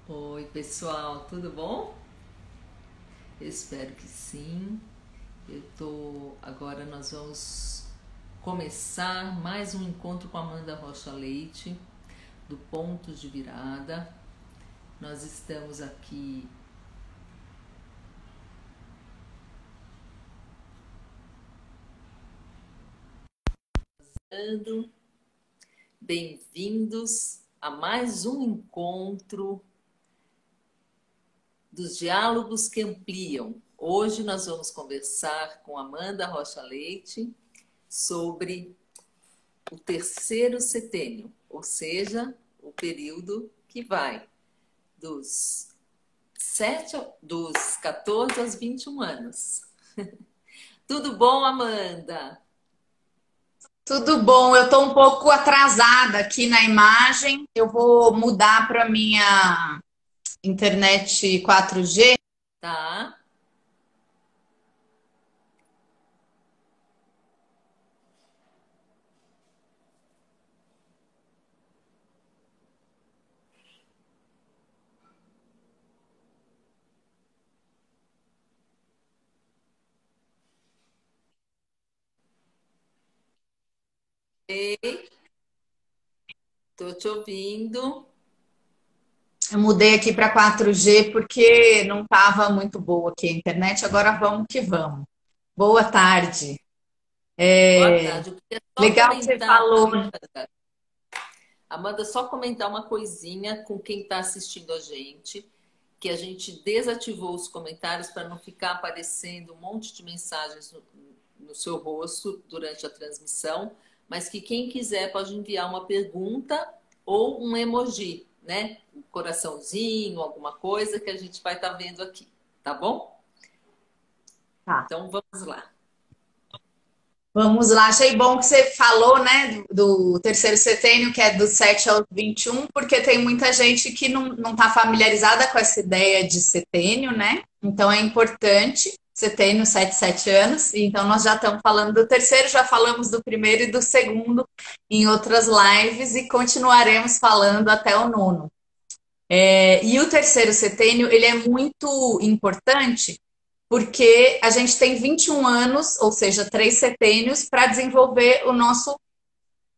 Oi, pessoal, tudo bom? Eu espero que sim. Agora nós vamos começar mais um encontro com a Amanda Rocha Leite, do Pontos de Virada. Nós estamos aqui dando bem-vindos a mais um encontro dos Diálogos que Ampliam. Hoje nós vamos conversar com Amanda Rocha Leite sobre o terceiro setênio, ou seja, o período que vai dos 14 aos 21 anos. Tudo bom, Amanda? Tudo bom, eu estou um pouco atrasada aqui na imagem. Eu vou mudar para minha internet 4G. Tá? Ei, tô te ouvindo. Eu mudei aqui para 4G porque não estava muito boa aqui a internet. Agora vamos que vamos. Boa tarde. Boa É tarde. Eu queria só legal que você comentar, falou. Amanda, só comentar uma coisinha com quem está assistindo a gente, que a gente desativou os comentários para não ficar aparecendo um monte de mensagens no seu rosto durante a transmissão, mas que quem quiser pode enviar uma pergunta ou um emoji, né? Um coraçãozinho, alguma coisa que a gente vai estar vendo aqui, tá bom? Tá. Então vamos lá. Vamos lá, achei bom que você falou, né, do terceiro setênio, que é dos 7 aos 21, porque tem muita gente que não está familiarizada com essa ideia de setênio, né? Então é importante, setênio, 7 anos, e então nós já estamos falando do terceiro, já falamos do primeiro e do segundo em outras lives e continuaremos falando até o nono. E o terceiro setênio, ele é muito importante porque a gente tem 21 anos, ou seja, 3 setênios, para desenvolver o nosso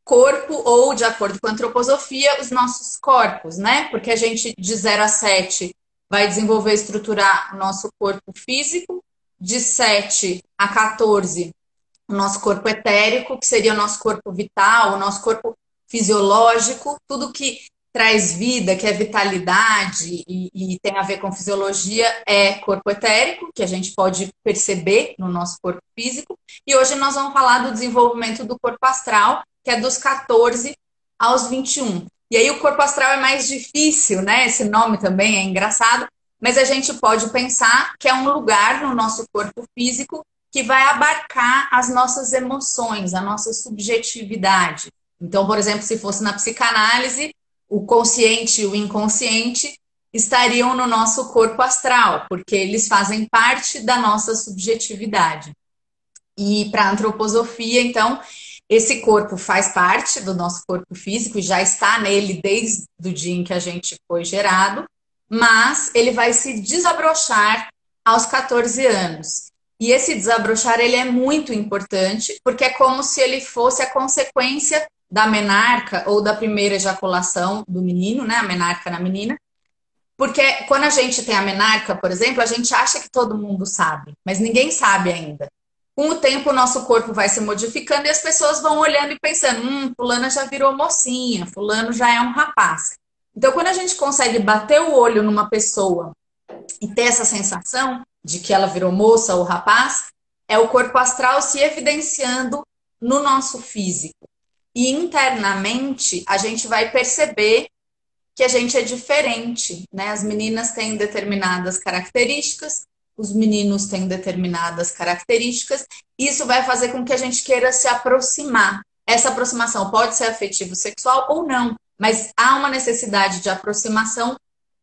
corpo, ou, de acordo com a antroposofia, os nossos corpos, né? Porque a gente, de 0 a 7, vai desenvolver e estruturar o nosso corpo físico, de 7 a 14, o nosso corpo etérico, que seria o nosso corpo vital, o nosso corpo fisiológico, tudo que traz vida, que é vitalidade e tem a ver com fisiologia, é corpo etérico, que a gente pode perceber no nosso corpo físico. E hoje nós vamos falar do desenvolvimento do corpo astral, que é dos 14 aos 21. E aí o corpo astral é mais difícil, né? Esse nome também é engraçado, mas a gente pode pensar que é um lugar no nosso corpo físico que vai abarcar as nossas emoções, a nossa subjetividade. Então, por exemplo, se fosse na psicanálise, o consciente e o inconsciente estariam no nosso corpo astral, porque eles fazem parte da nossa subjetividade. E para a antroposofia, então, esse corpo faz parte do nosso corpo físico, já está nele desde o dia em que a gente foi gerado, mas ele vai se desabrochar aos 14 anos. E esse desabrochar ele é muito importante, porque é como se ele fosse a consequência da menarca ou da primeira ejaculação do menino, né? A menarca na menina. Porque quando a gente tem a menarca, por exemplo, a gente acha que todo mundo sabe, mas ninguém sabe ainda. Com o tempo, o nosso corpo vai se modificando e as pessoas vão olhando e pensando: fulana já virou mocinha, fulano já é um rapaz. Então, quando a gente consegue bater o olho numa pessoa e ter essa sensação de que ela virou moça ou rapaz, é o corpo astral se evidenciando no nosso físico. E internamente, a gente vai perceber que a gente é diferente, né? As meninas têm determinadas características, os meninos têm determinadas características. Isso vai fazer com que a gente queira se aproximar. Essa aproximação pode ser afetivo-sexual ou não, mas há uma necessidade de aproximação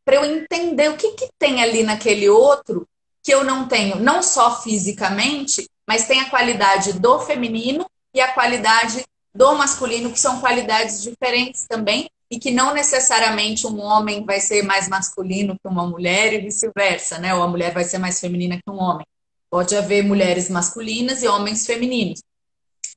para eu entender o que tem ali naquele outro que eu não tenho, não só fisicamente, mas tem a qualidade do feminino e a qualidade do masculino, que são qualidades diferentes também, e que não necessariamente um homem vai ser mais masculino que uma mulher e vice-versa, né? Ou a mulher vai ser mais feminina que um homem. Pode haver mulheres masculinas e homens femininos.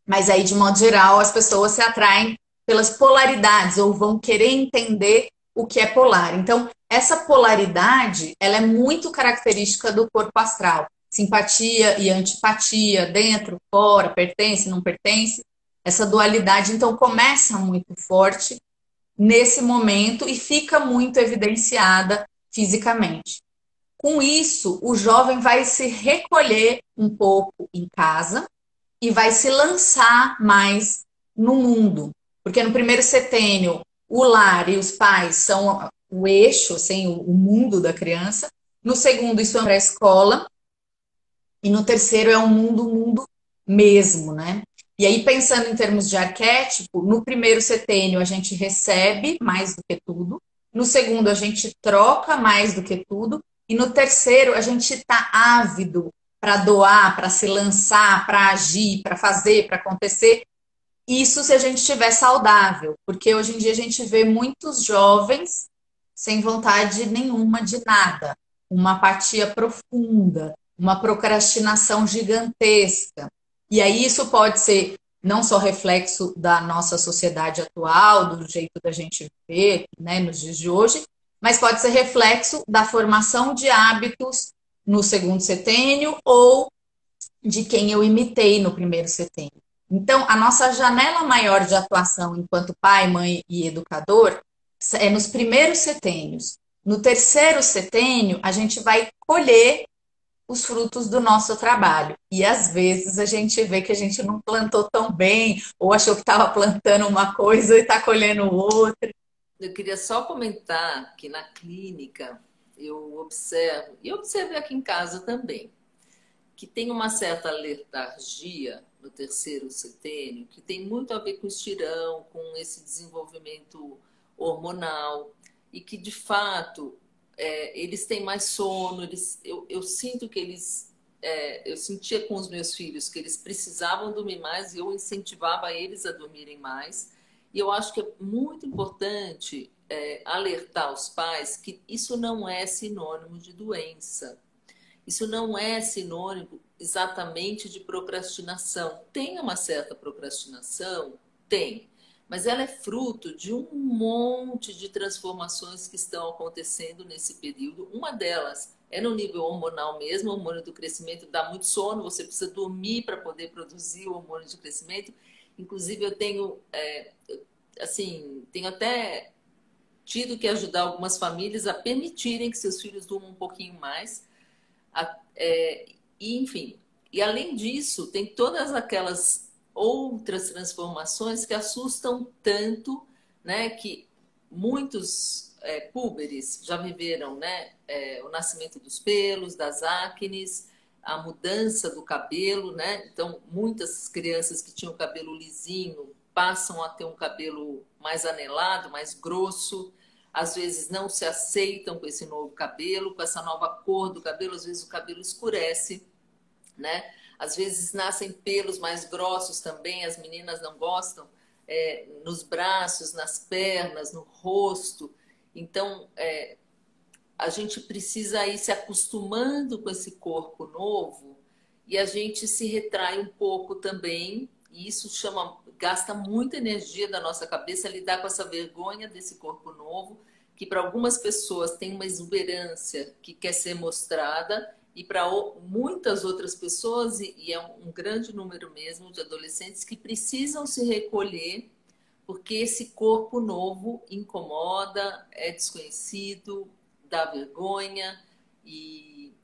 Mas aí, de modo geral, as pessoas se atraem pelas polaridades ou vão querer entender o que é polar. Então, essa polaridade, ela é muito característica do corpo astral. Simpatia e antipatia, dentro, fora, pertence, não pertence. Essa dualidade, então, começa muito forte nesse momento e fica muito evidenciada fisicamente. Com isso, o jovem vai se recolher um pouco em casa e vai se lançar mais no mundo. Porque no primeiro setênio, o lar e os pais são o eixo, assim, o mundo da criança. No segundo, isso é para a escola. E no terceiro é o mundo mesmo, né? E aí, pensando em termos de arquétipo, no primeiro setênio a gente recebe mais do que tudo, no segundo a gente troca mais do que tudo, e no terceiro a gente está ávido para doar, para se lançar, para agir, para fazer, para acontecer. Isso se a gente estiver saudável, porque hoje em dia a gente vê muitos jovens sem vontade nenhuma de nada, uma apatia profunda, uma procrastinação gigantesca. E aí isso pode ser não só reflexo da nossa sociedade atual, do jeito da gente ver, né, nos dias de hoje, mas pode ser reflexo da formação de hábitos no segundo setênio ou de quem eu imitei no primeiro setênio. Então, a nossa janela maior de atuação enquanto pai, mãe e educador é nos primeiros setênios. No terceiro setênio, a gente vai colher os frutos do nosso trabalho. E às vezes a gente vê que a gente não plantou tão bem, ou achou que estava plantando uma coisa e está colhendo outra. Eu queria só comentar que na clínica eu observo, e observei aqui em casa também, que tem uma certa letargia no terceiro setênio, que tem muito a ver com estirão, com esse desenvolvimento hormonal, e que, de fato, eles têm mais sono, eu sinto que eles... eu sentia com os meus filhos que eles precisavam dormir mais e eu incentivava eles a dormirem mais. E eu acho que é muito importante alertar os pais que isso não é sinônimo de doença. Isso não é sinônimo exatamente de procrastinação. Tem uma certa procrastinação? Tem. Mas ela é fruto de um monte de transformações que estão acontecendo nesse período. Uma delas é no nível hormonal mesmo, o hormônio do crescimento dá muito sono, você precisa dormir para poder produzir o hormônio de crescimento. Inclusive, eu tenho, tenho até tido que ajudar algumas famílias a permitirem que seus filhos durmam um pouquinho mais. E, enfim, e além disso, tem todas aquelas outras transformações que assustam tanto, né, que muitos púberes já viveram, né, o nascimento dos pelos, das acnes, a mudança do cabelo, né? Então, muitas crianças que tinham cabelo lisinho passam a ter um cabelo mais anelado, mais grosso. Às vezes não se aceitam com esse novo cabelo, com essa nova cor do cabelo, às vezes o cabelo escurece, né? Às vezes nascem pelos mais grossos também, as meninas não gostam, nos braços, nas pernas, no rosto. Então, a gente precisa ir se acostumando com esse corpo novo e a gente se retrai um pouco também, e isso gasta muita energia da nossa cabeça lidar com essa vergonha desse corpo novo, que para algumas pessoas tem uma exuberância que quer ser mostrada, e para muitas outras pessoas, e é um grande número mesmo de adolescentes que precisam se recolher, porque esse corpo novo incomoda, é desconhecido, dá vergonha, e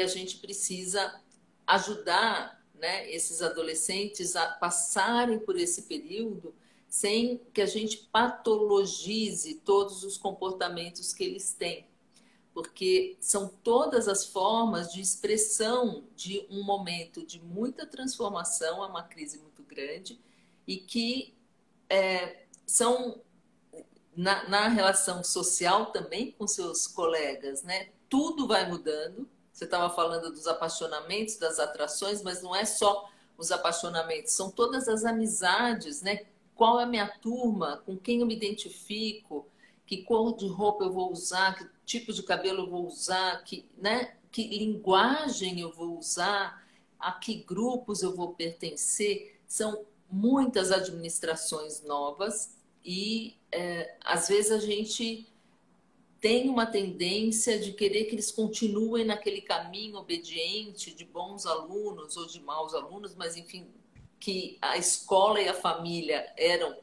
a gente precisa ajudar, né, esses adolescentes a passarem por esse período sem que a gente patologize todos os comportamentos que eles têm, porque são todas as formas de expressão de um momento de muita transformação, é uma crise muito grande, e que são na relação social também com seus colegas, né? Tudo vai mudando. Você estava falando dos apaixonamentos, das atrações, mas não é só os apaixonamentos, são todas as amizades, né? qual é a minha turma, com quem eu me identifico, que cor de roupa eu vou usar, que tipo de cabelo eu vou usar, né, que linguagem eu vou usar, a que grupos eu vou pertencer. São muitas administrações novas e às vezes a gente tem uma tendência de querer que eles continuem naquele caminho obediente de bons alunos ou de maus alunos, mas enfim, que a escola e a família eram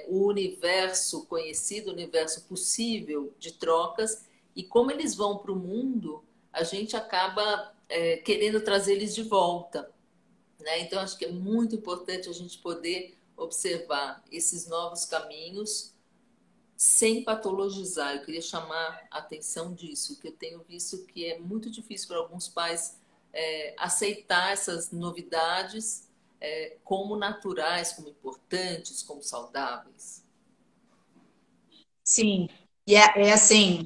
o universo conhecido, o universo possível de trocas, e como eles vão para o mundo, a gente acaba querendo trazer eles de volta, né? Então, acho que é muito importante a gente poder observar esses novos caminhos sem patologizar. Eu queria chamar a atenção disso, que eu tenho visto que é muito difícil para alguns pais aceitar essas novidades como naturais, como importantes, como saudáveis. Sim, e é assim,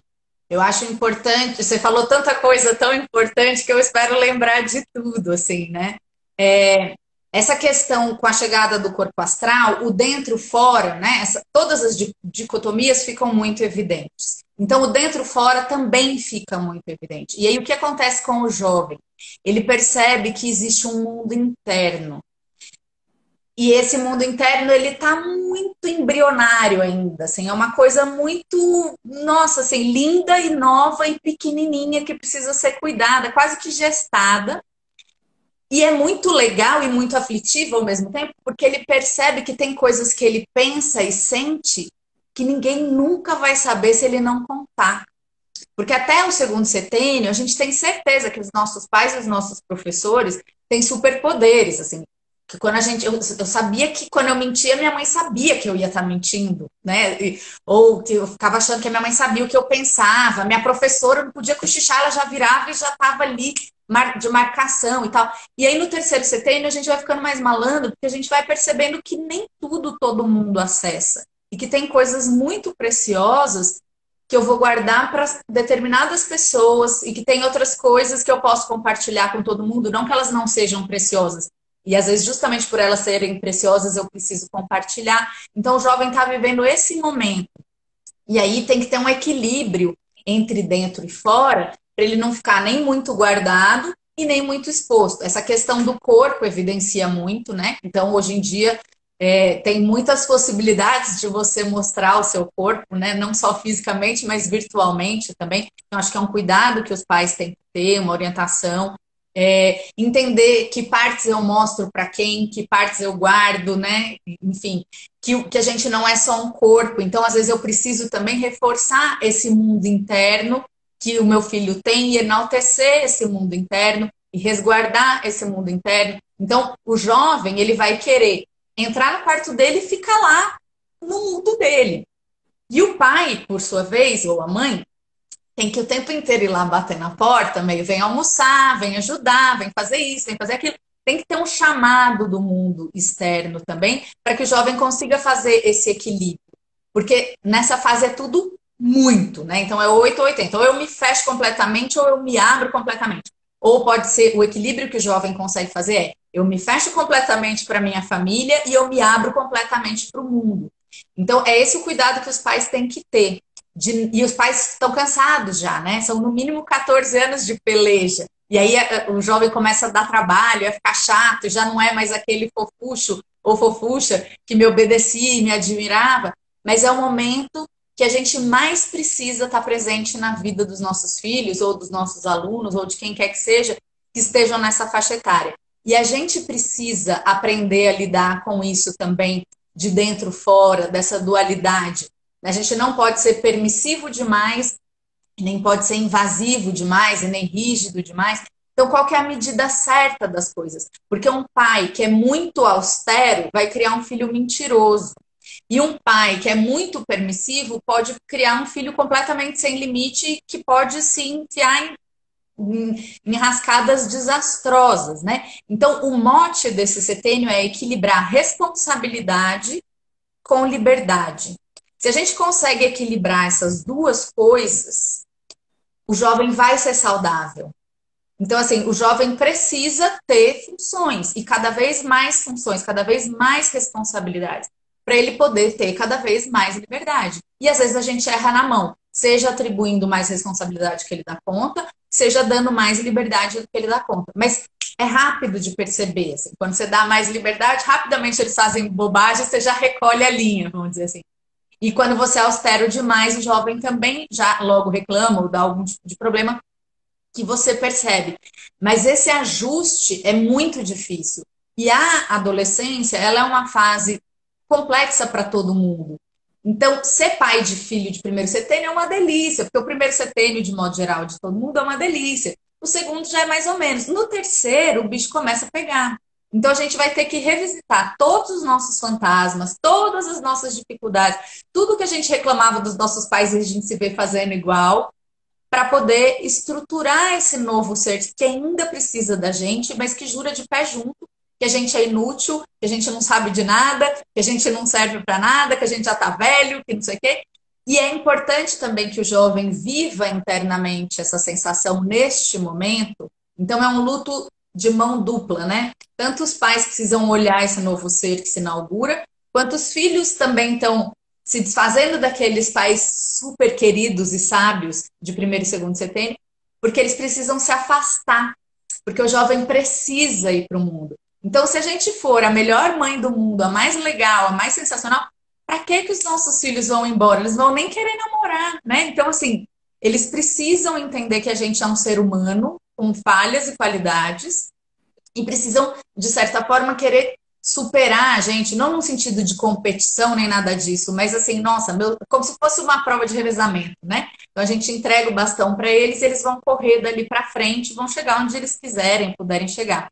eu acho importante, você falou tanta coisa tão importante que eu espero lembrar de tudo, assim, né? É, essa questão com a chegada do corpo astral, o dentro e o fora, né? Todas as dicotomias ficam muito evidentes. Então, o dentro e o fora também fica muito evidente. E aí, o que acontece com o jovem? Ele percebe que existe um mundo interno. E esse mundo interno, ele tá muito embrionário ainda, assim, é uma coisa muito, nossa, assim, linda e nova e pequenininha que precisa ser cuidada, quase que gestada. E é muito legal e muito aflitivo ao mesmo tempo, porque ele percebe que tem coisas que ele pensa e sente que ninguém nunca vai saber se ele não contar. Porque até o segundo setênio, a gente tem certeza que os nossos pais e os nossos professores têm superpoderes, assim. Que quando eu sabia que quando eu mentia, minha mãe sabia que eu ia estar mentindo, né? Ou que eu ficava achando que a minha mãe sabia o que eu pensava. Minha professora não podia cochichar, ela já virava e já estava ali de marcação e tal. E aí no terceiro setênio a gente vai ficando mais malandro, porque a gente vai percebendo que nem tudo todo mundo acessa. E que tem coisas muito preciosas que eu vou guardar para determinadas pessoas e que tem outras coisas que eu posso compartilhar com todo mundo, não que elas não sejam preciosas. E às vezes, justamente por elas serem preciosas, eu preciso compartilhar. Então, o jovem está vivendo esse momento. E aí tem que ter um equilíbrio entre dentro e fora, para ele não ficar nem muito guardado e nem muito exposto. Essa questão do corpo evidencia muito, né? Então, hoje em dia, tem muitas possibilidades de você mostrar o seu corpo, né? Não só fisicamente, mas virtualmente também. Então, acho que é um cuidado que os pais têm que ter, uma orientação. Entender que partes eu mostro para quem, que partes eu guardo, né? Enfim, que a gente não é só um corpo. Então, às vezes, eu preciso também reforçar esse mundo interno que o meu filho tem e enaltecer esse mundo interno e resguardar esse mundo interno. Então, o jovem, ele vai querer entrar no quarto dele e ficar lá no mundo dele. E o pai, por sua vez, ou a mãe, tem que o tempo inteiro ir lá bater na porta, meio vem almoçar, vem ajudar, vem fazer isso, vem fazer aquilo. Tem que ter um chamado do mundo externo também, para que o jovem consiga fazer esse equilíbrio. Porque nessa fase é tudo muito, né? Então é 8 ou 80. Ou eu me fecho completamente ou eu me abro completamente. Ou pode ser o equilíbrio que o jovem consegue fazer eu me fecho completamente para minha família e eu me abro completamente para o mundo. Então é esse o cuidado que os pais têm que ter. E os pais estão cansados já, né? São no mínimo 14 anos de peleja. E aí o jovem começa a dar trabalho, a ficar chato, já não é mais aquele fofucho ou fofucha que me obedecia e me admirava, mas é o momento que a gente mais precisa estar presente na vida dos nossos filhos, ou dos nossos alunos, ou de quem quer que seja, que estejam nessa faixa etária. E a gente precisa aprender a lidar com isso também, de dentro fora, dessa dualidade. A gente não pode ser permissivo demais, nem pode ser invasivo demais, e nem rígido demais. Então, qual que é a medida certa das coisas? Porque um pai que é muito austero vai criar um filho mentiroso. E um pai que é muito permissivo pode criar um filho completamente sem limite que pode se enfiar em rascadas desastrosas, né? Então, o mote desse setênio é equilibrar responsabilidade com liberdade. Se a gente consegue equilibrar essas duas coisas, o jovem vai ser saudável. Então, assim, o jovem precisa ter funções, e cada vez mais funções, cada vez mais responsabilidades, para ele poder ter cada vez mais liberdade. E às vezes a gente erra na mão, seja atribuindo mais responsabilidade que ele dá conta, seja dando mais liberdade do que ele dá conta. Mas é rápido de perceber, assim, quando você dá mais liberdade, rapidamente eles fazem bobagem, você já recolhe a linha, vamos dizer assim. E quando você é austero demais, o jovem também já logo reclama ou dá algum tipo de problema que você percebe. Mas esse ajuste é muito difícil. E a adolescência, ela é uma fase complexa para todo mundo. Então, ser pai de filho de primeiro setênio é uma delícia, porque o primeiro setênio, de modo geral, de todo mundo, é uma delícia. O segundo já é mais ou menos. No terceiro, o bicho começa a pegar. Então, a gente vai ter que revisitar todos os nossos fantasmas, todas as nossas dificuldades, tudo que a gente reclamava dos nossos pais e a gente se vê fazendo igual, para poder estruturar esse novo ser que ainda precisa da gente, mas que jura de pé junto que a gente é inútil, que a gente não sabe de nada, que a gente não serve para nada, que a gente já está velho, que não sei o quê. E é importante também que o jovem viva internamente essa sensação neste momento. Então, é um luto de mão dupla, né? Tanto os pais precisam olhar esse novo ser que se inaugura, quanto os filhos também estão se desfazendo daqueles pais super queridos e sábios de primeiro e segundo setênio, porque eles precisam se afastar, porque o jovem precisa ir para o mundo. Então, se a gente for a melhor mãe do mundo, a mais legal, a mais sensacional, para que os nossos filhos vão embora? Eles vão nem querer namorar, né? Então, assim, eles precisam entender que a gente é um ser humano com falhas e qualidades e precisam, de certa forma, querer superar a gente, não no sentido de competição nem nada disso, mas assim, nossa, como se fosse uma prova de revezamento, né? Então a gente entrega o bastão para eles e eles vão correr dali para frente, vão chegar onde eles quiserem, puderem chegar.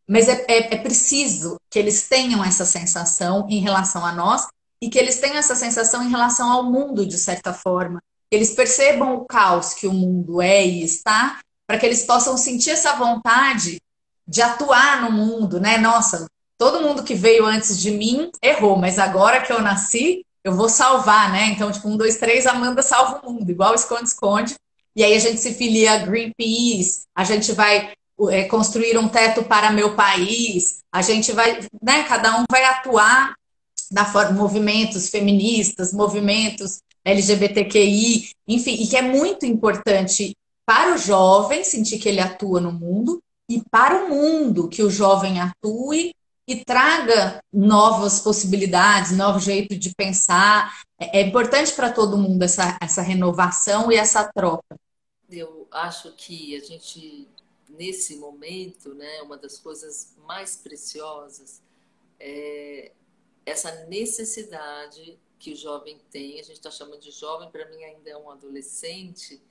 Mas é preciso que eles tenham essa sensação em relação a nós e que eles tenham essa sensação em relação ao mundo, de certa forma. Que eles percebam o caos que o mundo é e está, para que eles possam sentir essa vontade de atuar no mundo, né? Nossa, todo mundo que veio antes de mim errou, mas agora que eu nasci, eu vou salvar, né? Então, tipo, 1, 2, 3, Amanda salva o mundo, igual esconde-esconde. E aí a gente se filia a Greenpeace, a gente vai construir um teto para meu país, a gente vai, né? Cada um vai atuar da forma, movimentos feministas, movimentos LGBTQI, enfim, e que é muito importante para o jovem sentir que ele atua no mundo e para o mundo que o jovem atue e traga novas possibilidades, novo jeito de pensar. É importante para todo mundo essa renovação e essa troca. Eu acho que a gente, nesse momento, né, uma das coisas mais preciosas é essa necessidade que o jovem tem, a gente está chamando de jovem, para mim ainda é um adolescente,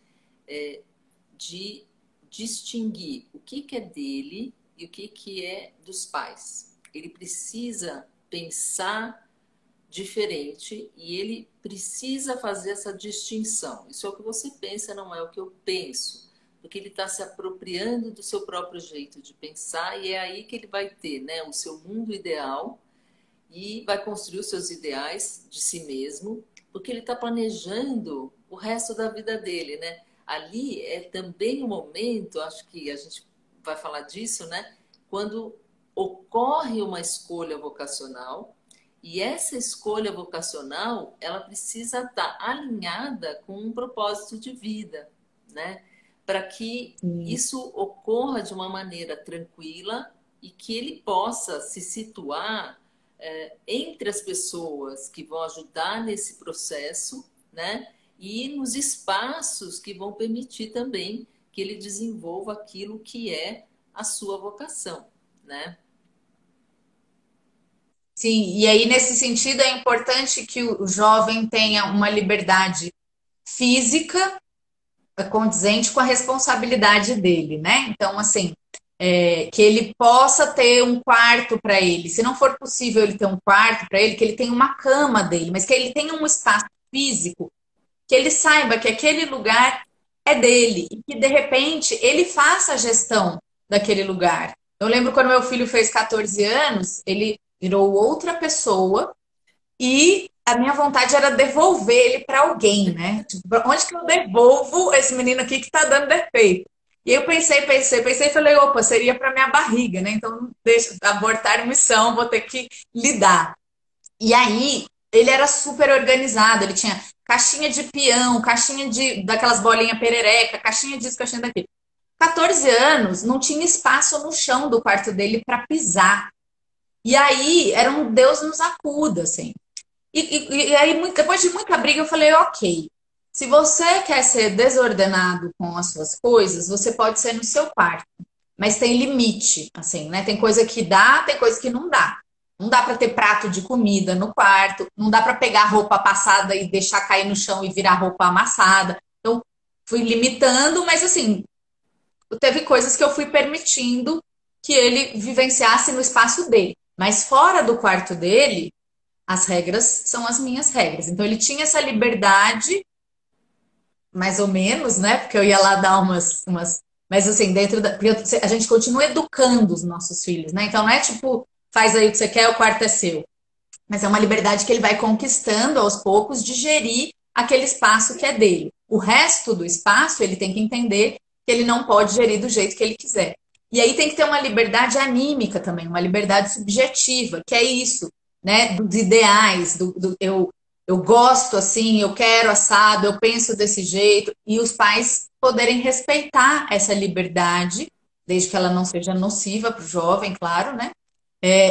de distinguir o que é dele e o que é dos pais. Ele precisa pensar diferente e ele precisa fazer essa distinção. Isso é o que você pensa, não é o que eu penso. Porque ele está se apropriando do seu próprio jeito de pensar e é aí que ele vai ter, né, o seu mundo ideal e vai construir os seus ideais de si mesmo, porque ele está planejando o resto da vida dele, né? Ali é também o momento, acho que a gente vai falar disso, né? Quando ocorre uma escolha vocacional e essa escolha vocacional, ela precisa estar alinhada com um propósito de vida, né? Para que isso ocorra de uma maneira tranquila e que ele possa se situar entre as pessoas que vão ajudar nesse processo, né? E nos espaços que vão permitir também que ele desenvolva aquilo que é a sua vocação, né? Sim, e aí nesse sentido é importante que o jovem tenha uma liberdade física condizente com a responsabilidade dele, né? Então, assim, que ele possa ter um quarto para ele. Se não for possível ele ter um quarto para ele, que ele tenha uma cama dele, mas que ele tenha um espaço físico, que ele saiba que aquele lugar é dele e que, de repente, ele faça a gestão daquele lugar. Eu lembro quando meu filho fez 14 anos, ele virou outra pessoa e a minha vontade era devolver ele para alguém, né? Tipo, onde que eu devolvo esse menino aqui que tá dando defeito? E eu pensei e falei, opa, seria para minha barriga, né? Então, deixa abortar missão, vou ter que lidar. E aí, ele era super organizado, ele tinha caixinha de peão, caixinha daquelas bolinhas perereca, caixinha disso, caixinha daquilo. 14 anos, não tinha espaço no chão do quarto dele para pisar. E aí, era um Deus nos acuda, assim. E aí, depois de muita briga, eu falei, ok, se você quer ser desordenado com as suas coisas, você pode ser no seu quarto. Mas tem limite, assim, né? Tem coisa que dá, tem coisa que não dá. Não dá para ter prato de comida no quarto, não dá para pegar roupa passada e deixar cair no chão e virar roupa amassada. Então, fui limitando, mas assim, teve coisas que eu fui permitindo que ele vivenciasse no espaço dele. Mas fora do quarto dele, as regras são as minhas regras. Então ele tinha essa liberdade, mais ou menos, né? Porque eu ia lá dar umas... Mas assim, dentro da... Porque a gente continua educando os nossos filhos, né? Então não é tipo, faz aí o que você quer, o quarto é seu. Mas é uma liberdade que ele vai conquistando aos poucos de gerir aquele espaço que é dele. O resto do espaço ele tem que entender que ele não pode gerir do jeito que ele quiser. E aí tem que ter uma liberdade anímica também, uma liberdade subjetiva, que é isso, né? Dos ideais, eu gosto assim, eu quero assado, eu penso desse jeito, e os pais poderem respeitar essa liberdade, desde que ela não seja nociva para o jovem, claro, né?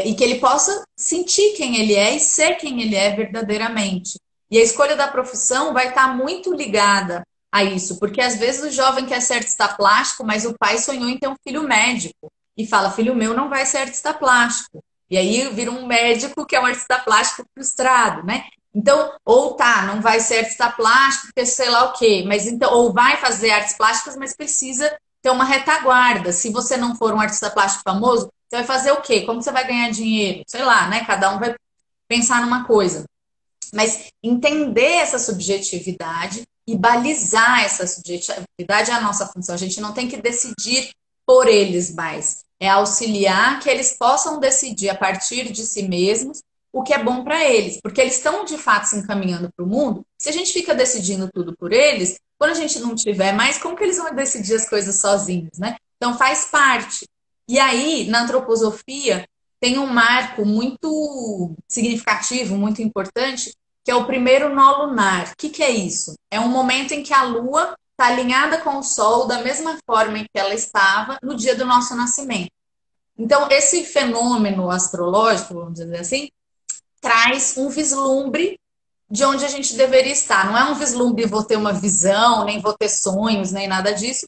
E que ele possa sentir quem ele é e ser quem ele é verdadeiramente. E a escolha da profissão vai estar muito ligada a isso, porque às vezes o jovem quer ser artista plástico, mas o pai sonhou em ter um filho médico e fala: filho meu não vai ser artista plástico. E aí vira um médico que é um artista plástico frustrado, né? Então, ou tá, não vai ser artista plástico, porque sei lá o quê, mas então, ou vai fazer artes plásticas, mas precisa ter uma retaguarda. Se você não for um artista plástico famoso, você vai fazer o quê? Como você vai ganhar dinheiro? Sei lá, né? Cada um vai pensar numa coisa. Mas entender essa subjetividade e balizar essa subjetividade é a nossa função. A gente não tem que decidir por eles mais. É auxiliar que eles possam decidir a partir de si mesmos o que é bom para eles. Porque eles estão, de fato, se encaminhando para o mundo. Se a gente fica decidindo tudo por eles, quando a gente não tiver mais, como que eles vão decidir as coisas sozinhos, né? Então faz parte. E aí, na antroposofia, tem um marco muito significativo, muito importante, que é o primeiro nó lunar. O que, que é isso? É um momento em que a Lua está alinhada com o Sol da mesma forma em que ela estava no dia do nosso nascimento. Então, esse fenômeno astrológico, vamos dizer assim, traz um vislumbre de onde a gente deveria estar. Não é um vislumbre, vou ter uma visão, nem vou ter sonhos, nem nada disso,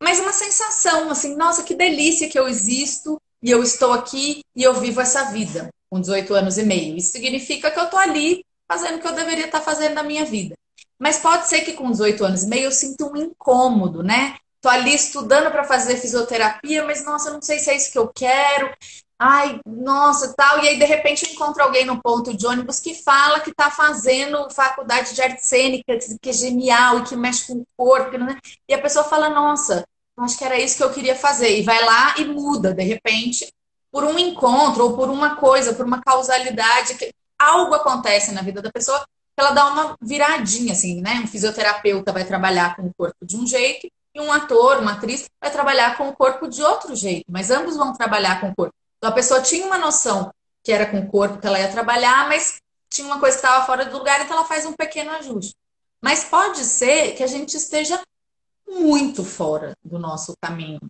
mas uma sensação assim, nossa, que delícia que eu existo e eu estou aqui e eu vivo essa vida com 18 anos e meio. Isso significa que eu estou ali fazendo o que eu deveria estar fazendo na minha vida. Mas pode ser que com 18 anos e meio eu sinta um incômodo, né? Estou ali estudando para fazer fisioterapia, mas nossa, eu não sei se é isso que eu quero. Ai, nossa, tal. E aí, de repente, eu encontro alguém no ponto de ônibus que fala que está fazendo faculdade de arte cênica, que é genial e que mexe com o corpo, né? E a pessoa fala, nossa, eu acho que era isso que eu queria fazer. E vai lá e muda, de repente, por um encontro ou por uma coisa, por uma causalidade, que algo acontece na vida da pessoa que ela dá uma viradinha, assim, né? Um fisioterapeuta vai trabalhar com o corpo de um jeito e um ator, uma atriz, vai trabalhar com o corpo de outro jeito, mas ambos vão trabalhar com o corpo. Então a pessoa tinha uma noção que era com o corpo que ela ia trabalhar, mas tinha uma coisa que estava fora do lugar, então ela faz um pequeno ajuste. Mas pode ser que a gente esteja muito fora do nosso caminho,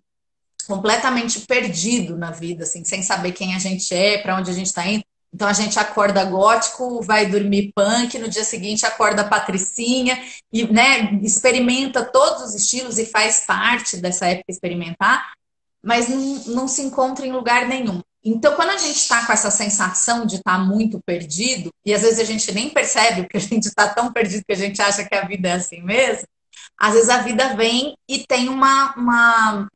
completamente perdido na vida, assim, sem saber quem a gente é, para onde a gente está indo. Então a gente acorda gótico, vai dormir punk, no dia seguinte acorda patricinha e, né, experimenta todos os estilos e faz parte dessa época experimentar, mas não se encontra em lugar nenhum. Então, quando a gente está com essa sensação de estar muito perdido, e às vezes a gente nem percebe porque a gente está tão perdido que a gente acha que a vida é assim mesmo, às vezes a vida vem e tem uma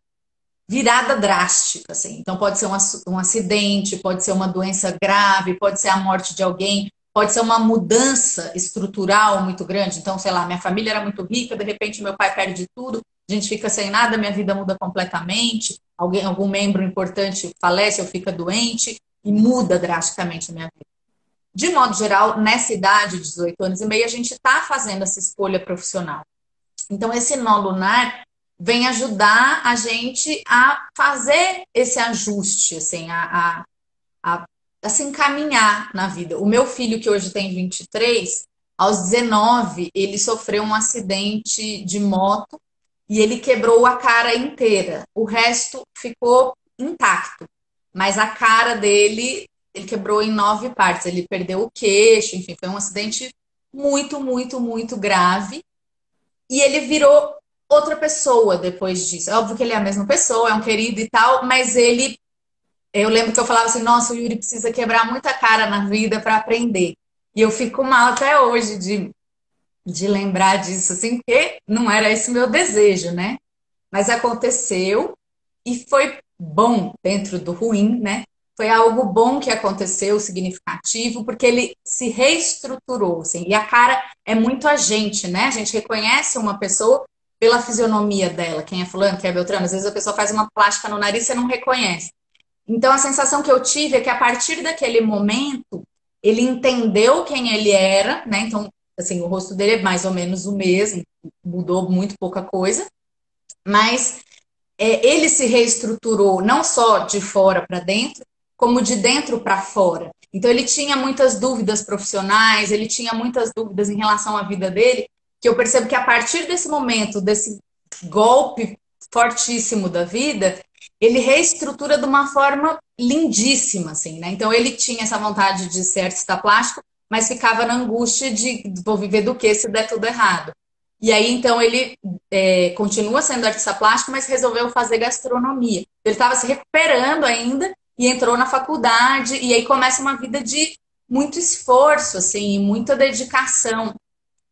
virada drástica, assim. Então pode ser um acidente, pode ser uma doença grave, pode ser a morte de alguém, pode ser uma mudança estrutural muito grande. Então, sei lá, minha família era muito rica, de repente meu pai perde tudo, a gente fica sem nada, minha vida muda completamente, algum membro importante falece ou fica doente e muda drasticamente a minha vida. De modo geral, nessa idade, 18 anos e meio, a gente está fazendo essa escolha profissional. Então, esse nó lunar vem ajudar a gente a fazer esse ajuste, assim, a assim, caminhar na vida. O meu filho, que hoje tem 23, aos 19, ele sofreu um acidente de moto e ele quebrou a cara inteira. O resto ficou intacto, mas a cara dele, ele quebrou em 9 partes. Ele perdeu o queixo, enfim, foi um acidente muito, muito, muito grave. E ele virou outra pessoa depois disso. É óbvio que ele é a mesma pessoa, é um querido e tal, mas ele. Eu lembro que eu falava assim: nossa, o Yuri precisa quebrar muita cara na vida para aprender. E eu fico mal até hoje de lembrar disso, assim, porque não era esse o meu desejo, né? Mas aconteceu e foi bom dentro do ruim, né? Foi algo bom que aconteceu, significativo, porque ele se reestruturou, assim. E a cara é muito a gente, né? A gente reconhece uma pessoa pela fisionomia dela, quem é fulano, quem é Beltrano. Às vezes a pessoa faz uma plástica no nariz e você não reconhece. Então a sensação que eu tive é que a partir daquele momento ele entendeu quem ele era, né? Então, assim, o rosto dele é mais ou menos o mesmo, mudou muito pouca coisa, mas ele se reestruturou não só de fora para dentro, como de dentro para fora. Então ele tinha muitas dúvidas profissionais, ele tinha muitas dúvidas em relação à vida dele, que eu percebo que a partir desse momento, desse golpe fortíssimo da vida, ele reestrutura de uma forma lindíssima, assim, né? Então ele tinha essa vontade de ser artista plástico, mas ficava na angústia de vou viver do que se der tudo errado. E aí, então, ele continua sendo artista plástico, mas resolveu fazer gastronomia. Ele estava se recuperando ainda e entrou na faculdade, e aí começa uma vida de muito esforço, assim, muita dedicação.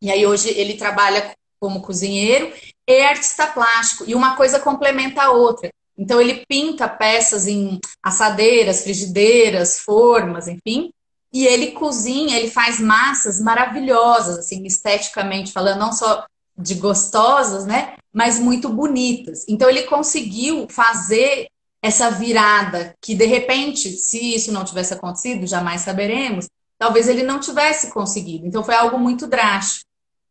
E aí, hoje, ele trabalha como cozinheiro e artista plástico, e uma coisa complementa a outra. Então, ele pinta peças em assadeiras, frigideiras, formas, enfim, e ele cozinha, ele faz massas maravilhosas, assim, esteticamente falando, não só de gostosas, né? Mas muito bonitas. Então ele conseguiu fazer essa virada que de repente, se isso não tivesse acontecido, jamais saberemos, talvez ele não tivesse conseguido. Então foi algo muito drástico.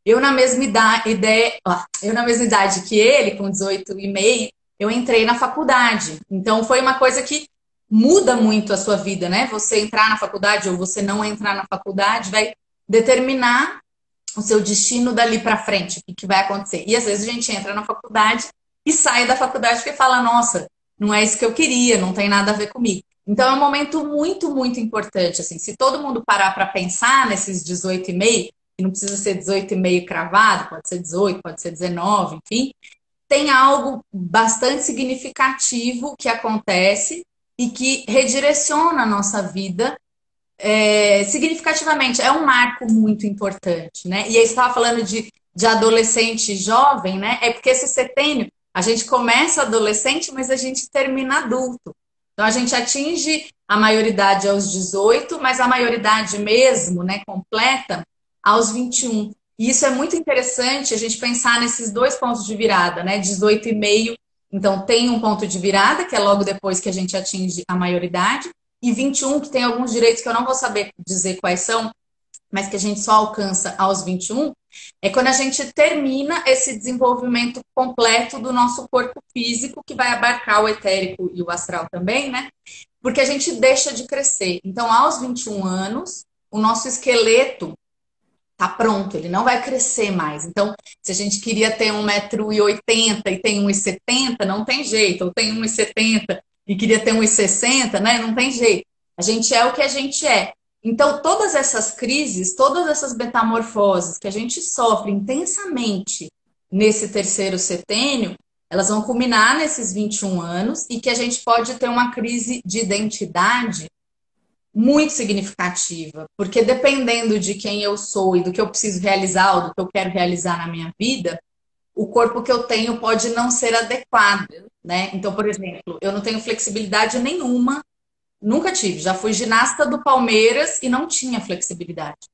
Eu na mesma eu na mesma idade que ele, com 18 e meio, eu entrei na faculdade. Então foi uma coisa que muda muito a sua vida, né? Você entrar na faculdade ou você não entrar na faculdade vai determinar o seu destino dali para frente, o que vai acontecer. E às vezes a gente entra na faculdade e sai da faculdade porque fala, nossa, não é isso que eu queria, não tem nada a ver comigo. Então é um momento muito, muito importante, assim, se todo mundo parar para pensar nesses 18 e meio, e não precisa ser 18 e meio cravado, pode ser 18, pode ser 19, enfim, tem algo bastante significativo que acontece e que redireciona a nossa vida significativamente. É um marco muito importante, né? E aí você estava falando de adolescente jovem, né? É porque esse setênio, a gente começa adolescente, mas a gente termina adulto. Então a gente atinge a maioridade aos 18, mas a maioridade mesmo, né, completa, aos 21. E isso é muito interessante a gente pensar nesses dois pontos de virada, né? 18 e meio, então tem um ponto de virada, que é logo depois que a gente atinge a maioridade, e 21, que tem alguns direitos que eu não vou saber dizer quais são, mas que a gente só alcança aos 21, é quando a gente termina esse desenvolvimento completo do nosso corpo físico, que vai abarcar o etérico e o astral também, né? Porque a gente deixa de crescer. Então, aos 21 anos, o nosso esqueleto tá pronto, ele não vai crescer mais. Então, se a gente queria ter 1,80 m e tem 1,70 m, não tem jeito. Ou tem 1,70 m e queria ter 1,60 m, né? Não tem jeito. A gente é o que a gente é. Então, todas essas crises, todas essas metamorfoses que a gente sofre intensamente nesse terceiro setênio, elas vão culminar nesses 21 anos e que a gente pode ter uma crise de identidade muito significativa, porque dependendo de quem eu sou e do que eu preciso realizar ou do que eu quero realizar na minha vida, o corpo que eu tenho pode não ser adequado, né? Então, por exemplo, eu não tenho flexibilidade nenhuma, nunca tive. Já fui ginasta do Palmeiras e não tinha flexibilidade.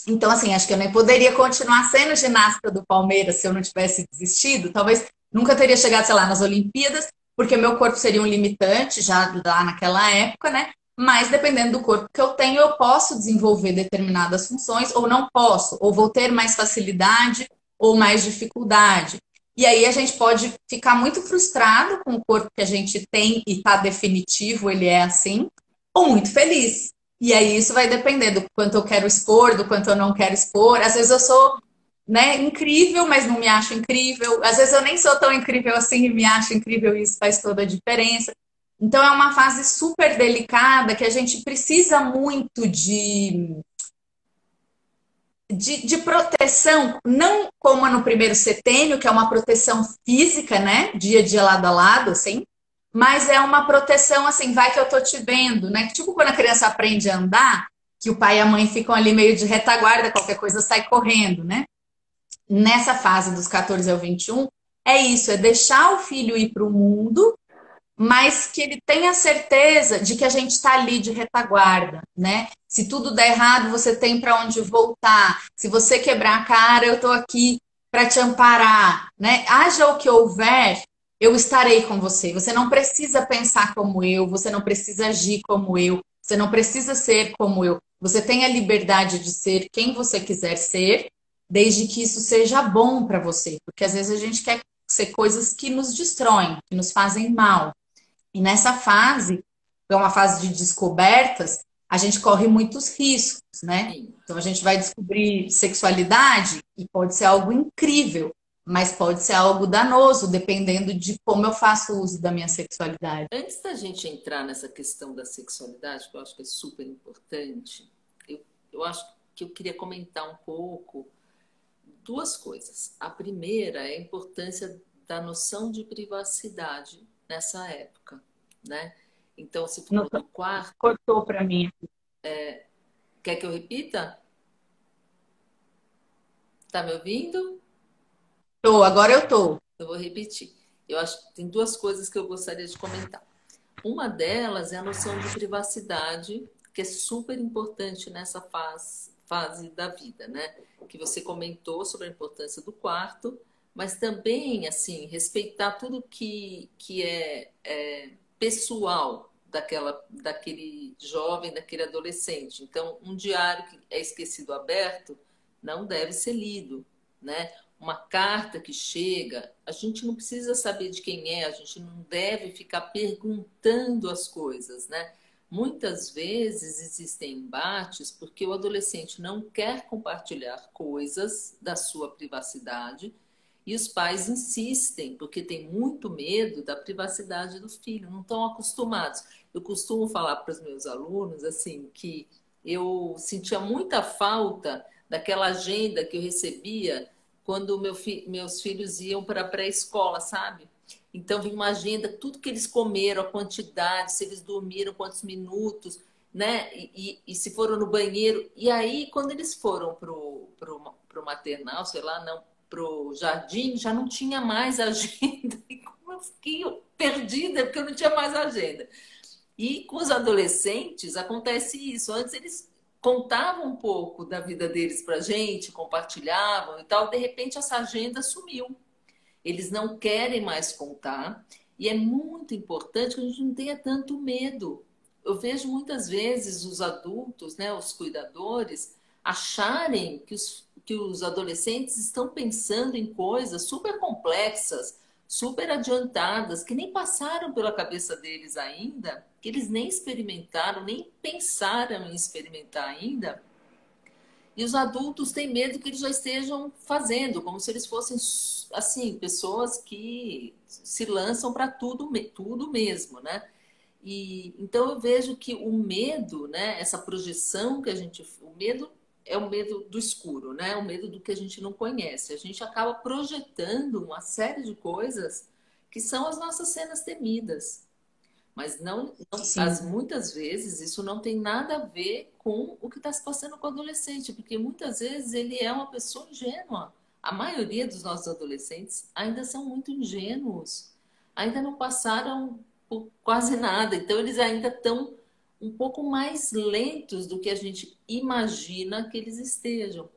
Então, assim, acho que eu nem poderia continuar sendo ginasta do Palmeiras se eu não tivesse desistido. Talvez nunca teria chegado, sei lá, nas Olimpíadas, porque meu corpo seria um limitante já lá naquela época, né? Mas dependendo do corpo que eu tenho, eu posso desenvolver determinadas funções ou não posso, ou vou ter mais facilidade ou mais dificuldade. E aí a gente pode ficar muito frustrado com o corpo que a gente tem e tá definitivo, ele é assim, ou muito feliz. E aí isso vai depender do quanto eu quero expor, do quanto eu não quero expor. Às vezes eu sou, né, incrível, mas não me acho incrível. Às vezes eu nem sou tão incrível assim e me acho incrível, e isso faz toda a diferença. Então é uma fase super delicada que a gente precisa muito de proteção, não como no primeiro setênio, que é uma proteção física, né? Dia a dia lado a lado, assim, mas é uma proteção assim, vai que eu tô te vendo, né? Tipo quando a criança aprende a andar, que o pai e a mãe ficam ali meio de retaguarda, qualquer coisa sai correndo, né? Nessa fase dos 14 ao 21, é isso, é deixar o filho ir para o mundo, mas que ele tenha certeza de que a gente está ali de retaguarda, né? Se tudo der errado, você tem para onde voltar. Se você quebrar a cara, eu estou aqui para te amparar, né? Haja o que houver, eu estarei com você. Você não precisa pensar como eu, você não precisa agir como eu, você não precisa ser como eu. Você tem a liberdade de ser quem você quiser ser, desde que isso seja bom para você, porque às vezes a gente quer ser coisas que nos destroem, que nos fazem mal. E nessa fase, que é uma fase de descobertas, a gente corre muitos riscos, né? Sim. Então a gente vai descobrir sexualidade e pode ser algo incrível, mas pode ser algo danoso, dependendo de como eu faço uso da minha sexualidade. Antes da gente entrar nessa questão da sexualidade, que eu acho que é super importante, eu acho que eu queria comentar um pouco duas coisas. A primeira é a importância da noção de privacidade nessa época, né? Então, se Não, falou do quarto, cortou para mim. quer que eu repita? Tá me ouvindo? Tô, agora eu tô. Eu vou repetir. Eu acho que tem duas coisas que eu gostaria de comentar. Uma delas é a noção de privacidade, que é super importante nessa fase da vida, né? Que você comentou sobre a importância do quarto, mas também, assim, respeitar tudo que é pessoal daquele jovem, daquele adolescente. Então, um diário que é esquecido aberto não deve ser lido, né? Uma carta que chega, a gente não precisa saber de quem é, a gente não deve ficar perguntando as coisas, né? Muitas vezes existem embates porque o adolescente não quer compartilhar coisas da sua privacidade e os pais insistem porque tem muito medo da privacidade do filho, não estão acostumados. Eu costumo falar para os meus alunos assim que eu sentia muita falta daquela agenda que eu recebia quando meus filhos iam para a pré-escola, sabe? Então, vinha uma agenda, tudo que eles comeram, a quantidade, se eles dormiram, quantos minutos, né? E se foram no banheiro. E aí, quando eles foram pro maternal, sei lá, não, pro jardim, já não tinha mais agenda. E como eu fiquei perdida, porque eu não tinha mais agenda. E com os adolescentes acontece isso. Antes eles contavam um pouco da vida deles para a gente, compartilhavam e tal. De repente essa agenda sumiu. Eles não querem mais contar. E é muito importante que a gente não tenha tanto medo. Eu vejo muitas vezes os adultos, né, os cuidadores, acharem que os adolescentes estão pensando em coisas super complexas, super adiantadas, que nem passaram pela cabeça deles ainda, que eles nem experimentaram, nem pensaram em experimentar ainda. E os adultos têm medo que eles já estejam fazendo, como se eles fossem, assim, pessoas que se lançam para tudo, tudo mesmo, né? E então eu vejo que o medo, né, essa projeção que a gente, o medo é o medo do escuro, né? O medo do que a gente não conhece. A gente acaba projetando uma série de coisas que são as nossas cenas temidas. Mas Sim, muitas vezes isso não tem nada a ver com o que está se passando com o adolescente, porque muitas vezes ele é uma pessoa ingênua. A maioria dos nossos adolescentes ainda são muito ingênuos, ainda não passaram por quase nada, então eles ainda estão um pouco mais lentos do que a gente imagina que eles estejam.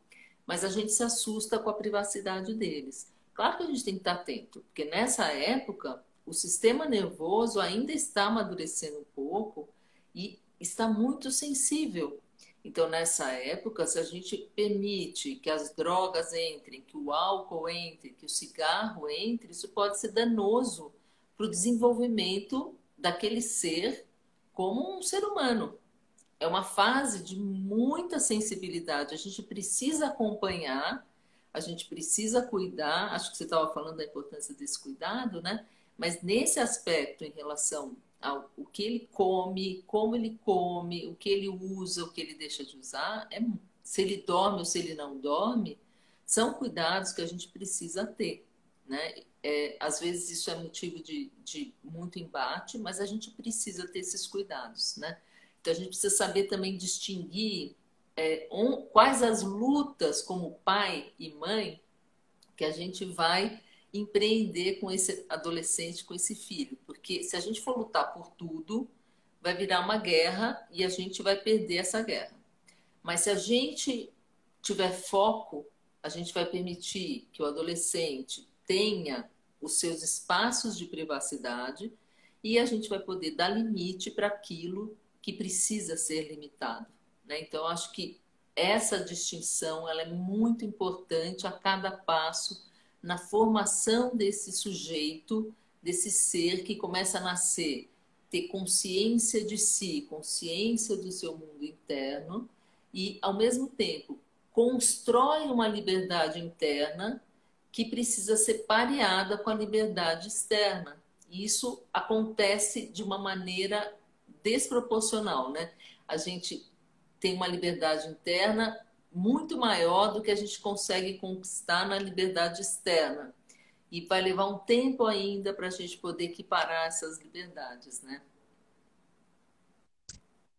Mas a gente se assusta com a privacidade deles. Claro que a gente tem que estar atento, porque nessa época o sistema nervoso ainda está amadurecendo um pouco e está muito sensível. Então, nessa época, se a gente permite que as drogas entrem, que o álcool entre, que o cigarro entre, isso pode ser danoso para o desenvolvimento daquele ser como um ser humano. É uma fase de muita sensibilidade. A gente precisa acompanhar, a gente precisa cuidar. Acho que você estava falando da importância desse cuidado, né? Mas nesse aspecto, em relação ao o que ele come, como ele come, o que ele usa, o que ele deixa de usar, se ele dorme ou se ele não dorme, são cuidados que a gente precisa ter, né? Às vezes isso é motivo de muito embate, mas a gente precisa ter esses cuidados, né? Então a gente precisa saber também distinguir quais as lutas como pai e mãe que a gente vai empreender com esse adolescente, com esse filho. Porque se a gente for lutar por tudo, vai virar uma guerra e a gente vai perder essa guerra. Mas se a gente tiver foco, a gente vai permitir que o adolescente tenha os seus espaços de privacidade e a gente vai poder dar limite para aquilo que precisa ser limitado, né? Então, eu acho que essa distinção ela é muito importante a cada passo na formação desse sujeito, desse ser que começa a nascer, ter consciência de si, consciência do seu mundo interno e, ao mesmo tempo, constrói uma liberdade interna que precisa ser pareada com a liberdade externa. E isso acontece de uma maneira desproporcional, né? A gente tem uma liberdade interna muito maior do que a gente consegue conquistar na liberdade externa. E vai levar um tempo ainda para a gente poder equiparar essas liberdades, né?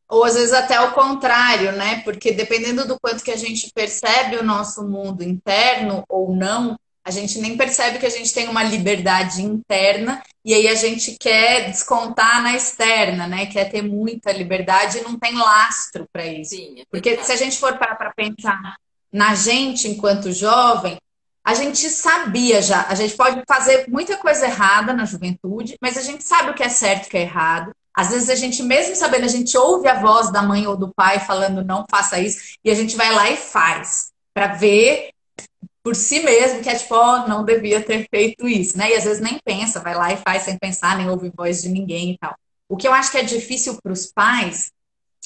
Ou às vezes até o contrário, né? Porque dependendo do quanto que a gente percebe o nosso mundo interno ou não, a gente nem percebe que a gente tem uma liberdade interna e aí a gente quer descontar na externa, né? Quer ter muita liberdade e não tem lastro para isso. Sim, é Porque se a verdade. gente for parar para pensar na gente enquanto jovem, a gente sabia já, a gente pode fazer muita coisa errada na juventude, mas a gente sabe o que é certo e o que é errado. Às vezes a gente, mesmo sabendo, a gente ouve a voz da mãe ou do pai falando não faça isso, e a gente vai lá e faz, para ver por si mesmo que é tipo, oh, não devia ter feito isso, né? E às vezes nem pensa, vai lá e faz sem pensar, nem ouve voz de ninguém e tal. O que eu acho que é difícil para os pais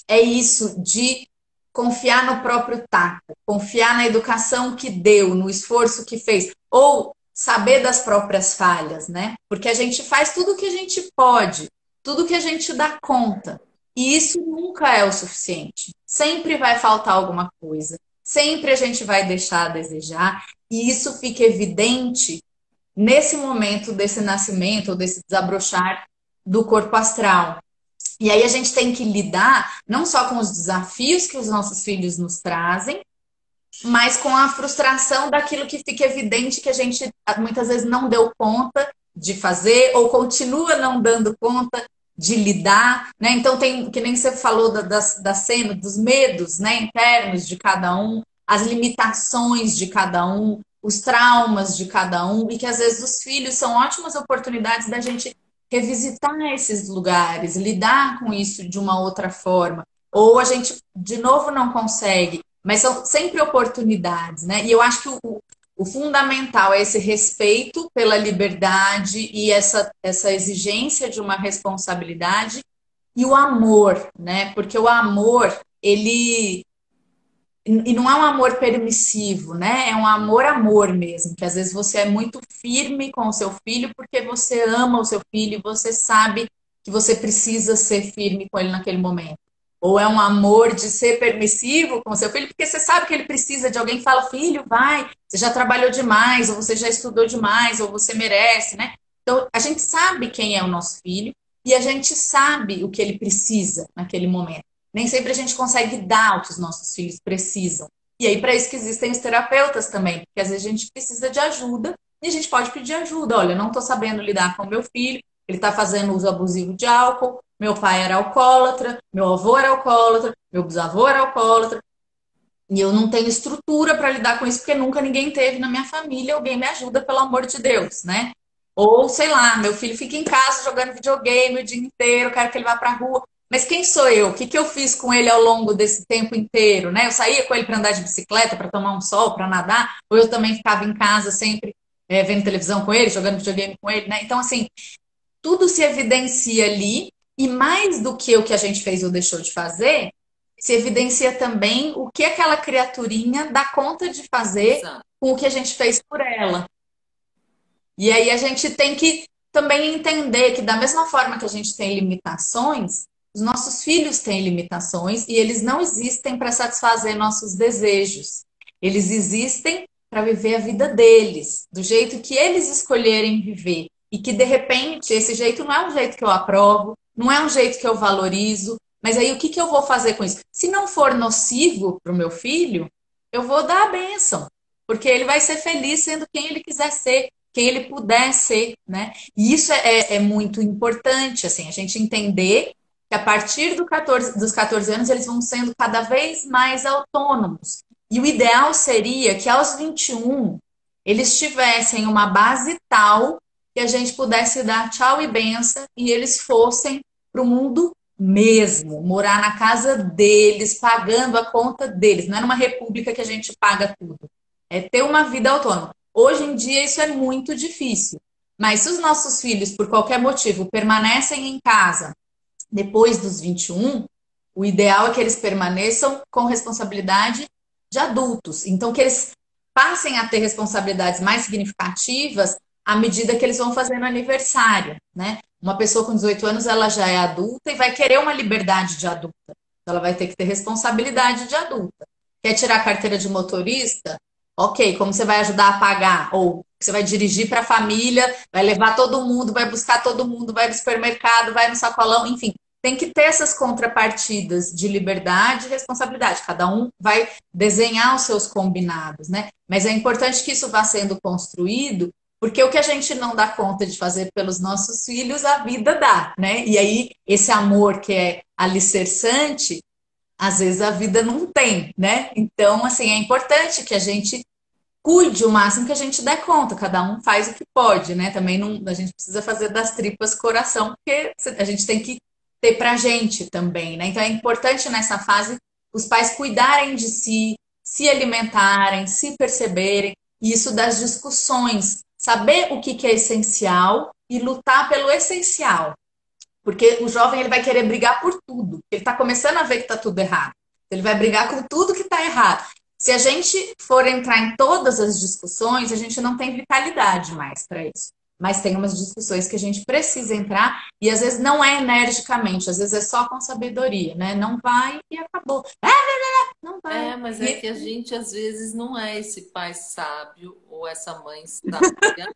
é isso de confiar no próprio tato, confiar na educação que deu, no esforço que fez, ou saber das próprias falhas, né? Porque a gente faz tudo o que a gente pode, tudo que a gente dá conta. E isso nunca é o suficiente. Sempre vai faltar alguma coisa. Sempre a gente vai deixar a desejar. E isso fica evidente nesse momento desse nascimento, ou desse desabrochar do corpo astral. E aí a gente tem que lidar não só com os desafios que os nossos filhos nos trazem, mas com a frustração daquilo que fica evidente que a gente muitas vezes não deu conta de fazer ou continua não dando conta de lidar, né? Então tem, que nem você falou da cena, dos medos, né, internos de cada um, as limitações de cada um, os traumas de cada um, e que às vezes os filhos são ótimas oportunidades da gente revisitar esses lugares, lidar com isso de uma outra forma. Ou a gente, de novo, não consegue, mas são sempre oportunidades, né? E eu acho que o fundamental é esse respeito pela liberdade e essa exigência de uma responsabilidade e o amor, né? Porque o amor, ele. E não é um amor permissivo, né? É um amor mesmo, que às vezes você é muito firme com o seu filho porque você ama o seu filho e você sabe que você precisa ser firme com ele naquele momento. Ou é um amor de ser permissivo com o seu filho porque você sabe que ele precisa de alguém que fala, filho, vai, você já trabalhou demais, ou você já estudou demais, ou você merece, né? Então, a gente sabe quem é o nosso filho e a gente sabe o que ele precisa naquele momento. Nem sempre a gente consegue dar o que os nossos filhos precisam. E aí, para isso que existem os terapeutas também, porque às vezes a gente precisa de ajuda e a gente pode pedir ajuda. Olha, eu não estou sabendo lidar com o meu filho, ele está fazendo uso abusivo de álcool, meu pai era alcoólatra, meu avô era alcoólatra, meu bisavô era alcoólatra, e eu não tenho estrutura para lidar com isso, porque nunca ninguém teve na minha família, alguém me ajuda, pelo amor de Deus, né? Ou, sei lá, meu filho fica em casa jogando videogame o dia inteiro, quero que ele vá para a rua. Mas quem sou eu? O que que eu fiz com ele ao longo desse tempo inteiro, né? Eu saía com ele para andar de bicicleta, para tomar um sol, para nadar, ou eu também ficava em casa sempre vendo televisão com ele, jogando videogame com ele, né? Então, assim, tudo se evidencia ali E mais do que o que a gente fez ou deixou de fazer, se evidencia também o que aquela criaturinha dá conta de fazer Exato. com o que a gente fez por ela. E aí a gente tem que também entender que, da mesma forma que a gente tem limitações, os nossos filhos têm limitações e eles não existem para satisfazer nossos desejos. Eles existem para viver a vida deles, do jeito que eles escolherem viver. E que, de repente, esse jeito não é um jeito que eu aprovo, não é um jeito que eu valorizo, mas aí o que eu vou fazer com isso? Se não for nocivo para o meu filho, eu vou dar a bênção, porque ele vai ser feliz sendo quem ele quiser ser, quem ele puder ser, né? E isso é muito importante, assim, a gente entender que a partir dos 14 anos eles vão sendo cada vez mais autônomos. E o ideal seria que aos 21 eles tivessem uma base tal que a gente pudesse dar tchau e benção e eles fossem para o mundo mesmo, morar na casa deles, pagando a conta deles. Não é numa república que a gente paga tudo. É ter uma vida autônoma. Hoje em dia isso é muito difícil. Mas se os nossos filhos, por qualquer motivo, permanecem em casa depois dos 21, o ideal é que eles permaneçam com responsabilidade de adultos. Então, que eles passem a ter responsabilidades mais significativas à medida que eles vão fazendo aniversário, né? Uma pessoa com 18 anos, ela já é adulta e vai querer uma liberdade de adulta. Então, ela vai ter que ter responsabilidade de adulta. Quer tirar a carteira de motorista? Ok, como você vai ajudar a pagar? Ou você vai dirigir para a família, vai levar todo mundo, vai buscar todo mundo, vai no supermercado, vai no sacolão, enfim. Tem que ter essas contrapartidas de liberdade e responsabilidade. Cada um vai desenhar os seus combinados, né? Mas é importante que isso vá sendo construído, porque o que a gente não dá conta de fazer pelos nossos filhos, a vida dá, né? E aí, esse amor que é alicerçante, às vezes a vida não tem, né? Então, assim, é importante que a gente cuide o máximo que a gente der conta, cada um faz o que pode, né? Também não, a gente precisa fazer das tripas coração, porque a gente tem que ter pra gente também, né? Então é importante nessa fase os pais cuidarem de si, se alimentarem, se perceberem, e isso das discussões, saber o que é essencial e lutar pelo essencial. Porque o jovem ele vai querer brigar por tudo. Ele está começando a ver que está tudo errado. Ele vai brigar com tudo que está errado. Se a gente for entrar em todas as discussões, a gente não tem vitalidade mais para isso. Mas tem umas discussões que a gente precisa entrar e às vezes não é energicamente, às vezes é só com sabedoria, né? Não vai e acabou. Não vai. É, mas é E que a gente às vezes não é esse pai sábio ou essa mãe sábia,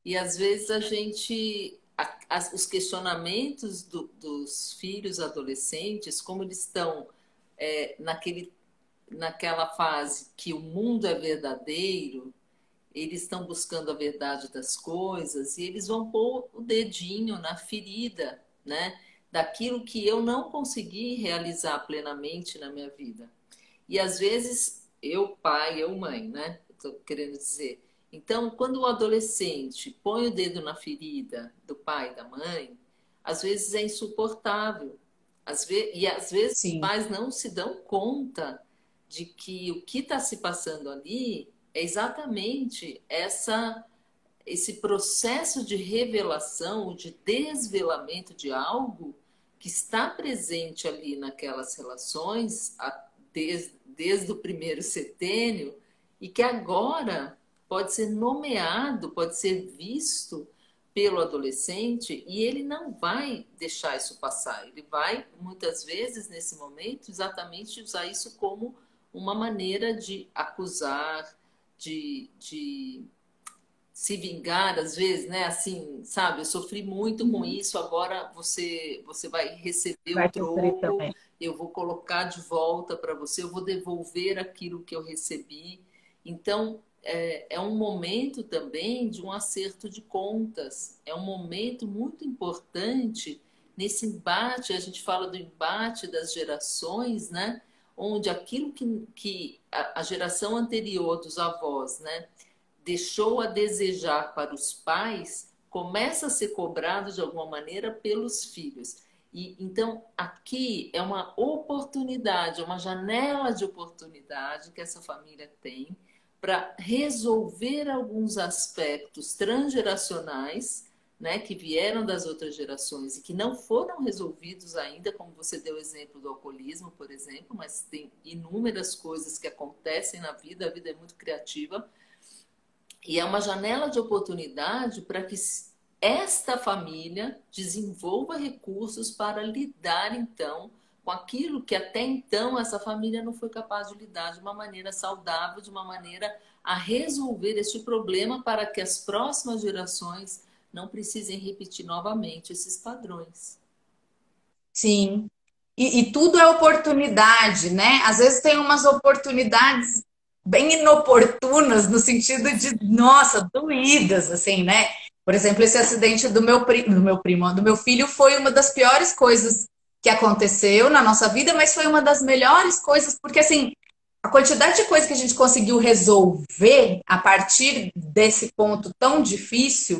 e às vezes a gente, os questionamentos dos filhos adolescentes, como eles estão naquela fase que o mundo é verdadeiro, eles estão buscando a verdade das coisas e eles vão pôr o dedinho na ferida, né? Daquilo que eu não consegui realizar plenamente na minha vida. E às vezes, eu pai, eu mãe, né? Estou querendo dizer. Então, quando o adolescente põe o dedo na ferida do pai e da mãe, às vezes é insuportável. E às vezes os sim, pais não se dão conta de que o que está se passando ali é exatamente esse processo de revelação, de desvelamento de algo que está presente ali naquelas relações desde o primeiro setênio e que agora pode ser nomeado, pode ser visto pelo adolescente e ele não vai deixar isso passar. Ele vai, muitas vezes, nesse momento, exatamente usar isso como uma maneira de acusar, de se vingar, às vezes, né? Assim, sabe, eu sofri muito com isso, agora você vai receber o vai sofrer troco, também. eu vou colocar de volta para você, eu vou devolver aquilo que eu recebi. Então, é um momento também de um acerto de contas, é um momento muito importante nesse embate, a gente fala do embate das gerações, né? Onde aquilo que a geração anterior dos avós, né? Deixou a desejar para os pais, começa a ser cobrado de alguma maneira pelos filhos. E então aqui é uma oportunidade, é uma janela de oportunidade que essa família tem para resolver alguns aspectos transgeracionais, né, que vieram das outras gerações e que não foram resolvidos ainda, como você deu o exemplo do alcoolismo, por exemplo, mas tem inúmeras coisas que acontecem na vida, a vida é muito criativa, e é uma janela de oportunidade para que esta família desenvolva recursos para lidar, então, com aquilo que até então essa família não foi capaz de lidar de uma maneira saudável, de uma maneira a resolver este problema para que as próximas gerações não precisem repetir novamente esses padrões. Sim. E tudo é oportunidade, né? Às vezes tem umas oportunidades bem inoportunas, no sentido de, nossa, doídas, assim, né? Por exemplo, esse acidente do meu filho foi uma das piores coisas que aconteceu na nossa vida, mas foi uma das melhores coisas, porque assim, a quantidade de coisa que a gente conseguiu resolver a partir desse ponto tão difícil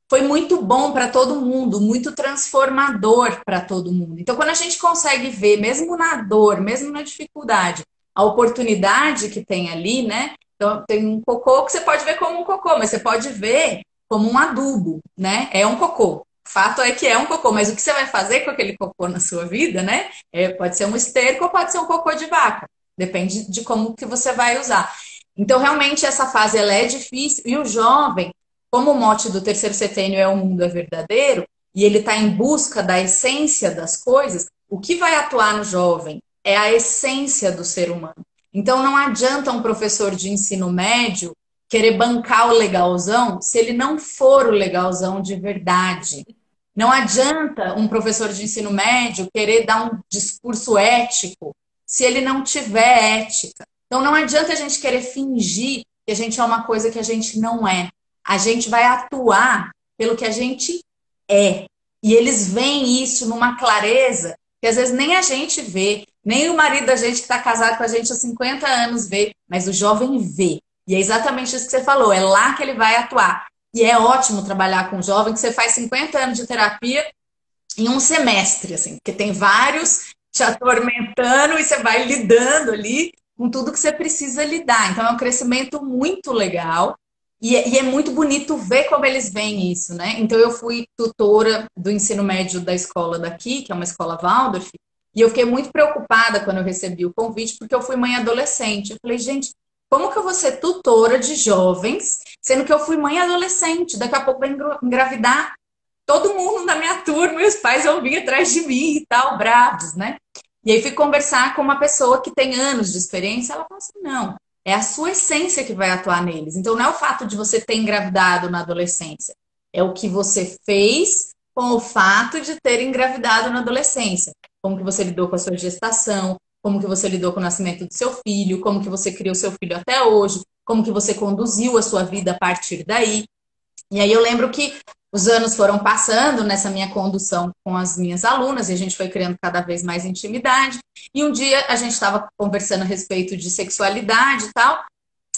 foi muito bom para todo mundo, muito transformador para todo mundo. Então, quando a gente consegue ver, mesmo na dor, mesmo na dificuldade, a oportunidade que tem ali, né? Então, tem um cocô que você pode ver como um cocô, mas você pode ver como um adubo, né? É um cocô. O fato é que é um cocô, mas o que você vai fazer com aquele cocô na sua vida, né? Pode ser um esterco ou pode ser um cocô de vaca. Depende de como que você vai usar. Então, realmente, essa fase ela é difícil e o jovem, como o mote do terceiro setênio é o mundo é verdadeiro, e ele está em busca da essência das coisas, o que vai atuar no jovem é a essência do ser humano. Então não adianta um professor de ensino médio querer bancar o legalzão se ele não for o legalzão de verdade. Não adianta um professor de ensino médio querer dar um discurso ético se ele não tiver ética. Então não adianta a gente querer fingir que a gente é uma coisa que a gente não é. A gente vai atuar pelo que a gente é. E eles veem isso numa clareza que às vezes nem a gente vê, nem o marido da gente que está casado com a gente há 50 anos vê, mas o jovem vê. E é exatamente isso que você falou, é lá que ele vai atuar. E é ótimo trabalhar com um jovem que você faz 50 anos de terapia em um semestre, assim, porque tem vários te atormentando e você vai lidando ali com tudo que você precisa lidar. Então é um crescimento muito legal e é muito bonito ver como eles veem isso, né? Então eu fui tutora do ensino médio da escola daqui, que é uma escola Waldorf, e eu fiquei muito preocupada quando eu recebi o convite, porque eu fui mãe adolescente. Eu falei, gente, como que eu vou ser tutora de jovens, sendo que eu fui mãe adolescente? Daqui a pouco vai engravidar todo mundo na minha turma e os pais vão vir atrás de mim e tal, bravos, né? E aí fui conversar com uma pessoa que tem anos de experiência, ela falou assim, não, é a sua essência que vai atuar neles. Então não é o fato de você ter engravidado na adolescência, é o que você fez com o fato de ter engravidado na adolescência. Como que você lidou com a sua gestação, como que você lidou com o nascimento do seu filho, como que você criou seu filho até hoje, como que você conduziu a sua vida a partir daí. E aí eu lembro que os anos foram passando nessa minha condução com as minhas alunas e a gente foi criando cada vez mais intimidade. E um dia a gente estava conversando a respeito de sexualidade e tal.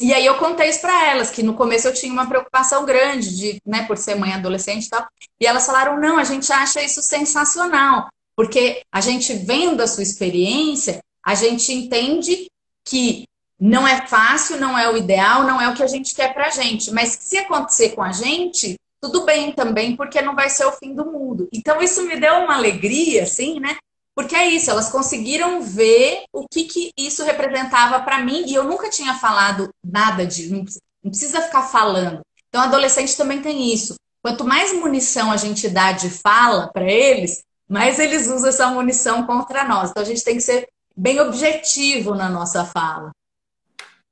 E aí eu contei isso para elas, que no começo eu tinha uma preocupação grande de, né, por ser mãe adolescente e tal. E elas falaram: "Não, a gente acha isso sensacional, porque a gente vendo a sua experiência, a gente entende que não é fácil, não é o ideal, não é o que a gente quer pra gente, mas que se acontecer com a gente, tudo bem também, porque não vai ser o fim do mundo". Então isso me deu uma alegria, assim, né? Porque é isso, elas conseguiram ver o que isso representava para mim e eu nunca tinha falado nada de, não precisa ficar falando. Então, adolescente também tem isso. Quanto mais munição a gente dá de fala para eles, mais eles usam essa munição contra nós. Então, a gente tem que ser bem objetivo na nossa fala,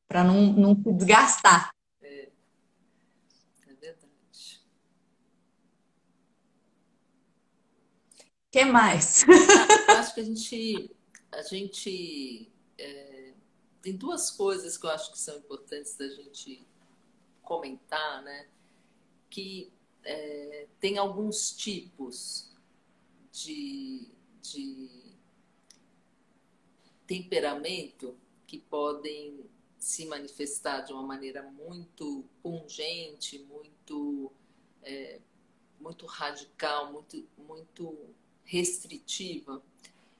para não se desgastar. É verdade. O que mais? Eu acho que a gente tem duas coisas que eu acho que são importantes da gente comentar, né? Que tem alguns tipos de temperamento que podem se manifestar de uma maneira muito pungente, muito radical, muito restritiva,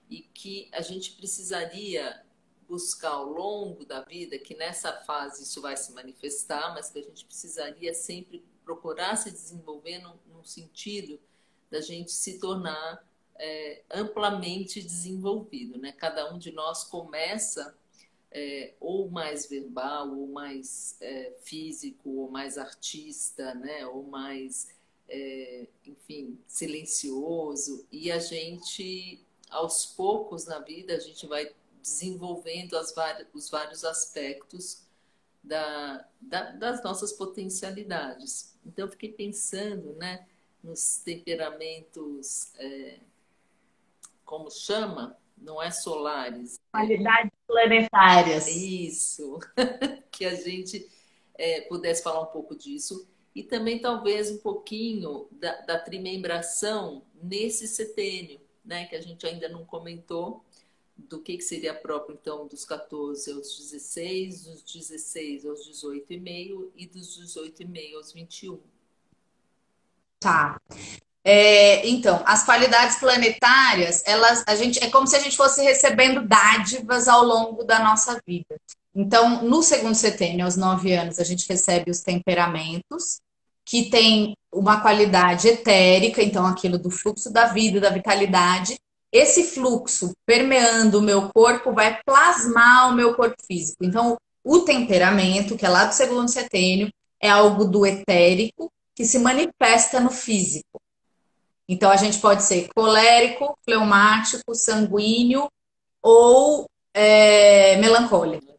e que a gente precisaria buscar ao longo da vida, que nessa fase isso vai se manifestar, mas que a gente precisaria sempre procurar se desenvolver num no sentido da gente se tornar amplamente desenvolvido, né? Cada um de nós começa ou mais verbal, ou mais físico, ou mais artista, né? Ou mais, enfim, silencioso. E a gente, aos poucos na vida, a gente vai desenvolvendo os vários aspectos das nossas potencialidades. Então, eu fiquei pensando, né, nos temperamentos, como chama? Não é solares. Qualidades planetárias. Isso, que a gente pudesse falar um pouco disso. E também, talvez, um pouquinho da trimembração nesse setênio, né, que a gente ainda não comentou, do que seria próprio, então, dos 14 aos 16, dos 16 aos 18,5 e dos 18,5 aos 21. Tá. Então, as qualidades planetárias, é como se a gente fosse recebendo dádivas ao longo da nossa vida. Então, no segundo setênio, aos 9 anos, a gente recebe os temperamentos, que tem uma qualidade etérica, então aquilo do fluxo da vida, da vitalidade. Esse fluxo permeando o meu corpo vai plasmar o meu corpo físico. Então, o temperamento, que é lá do segundo setênio, é algo do etérico que se manifesta no físico. Então, a gente pode ser colérico, fleumático, sanguíneo ou melancólico.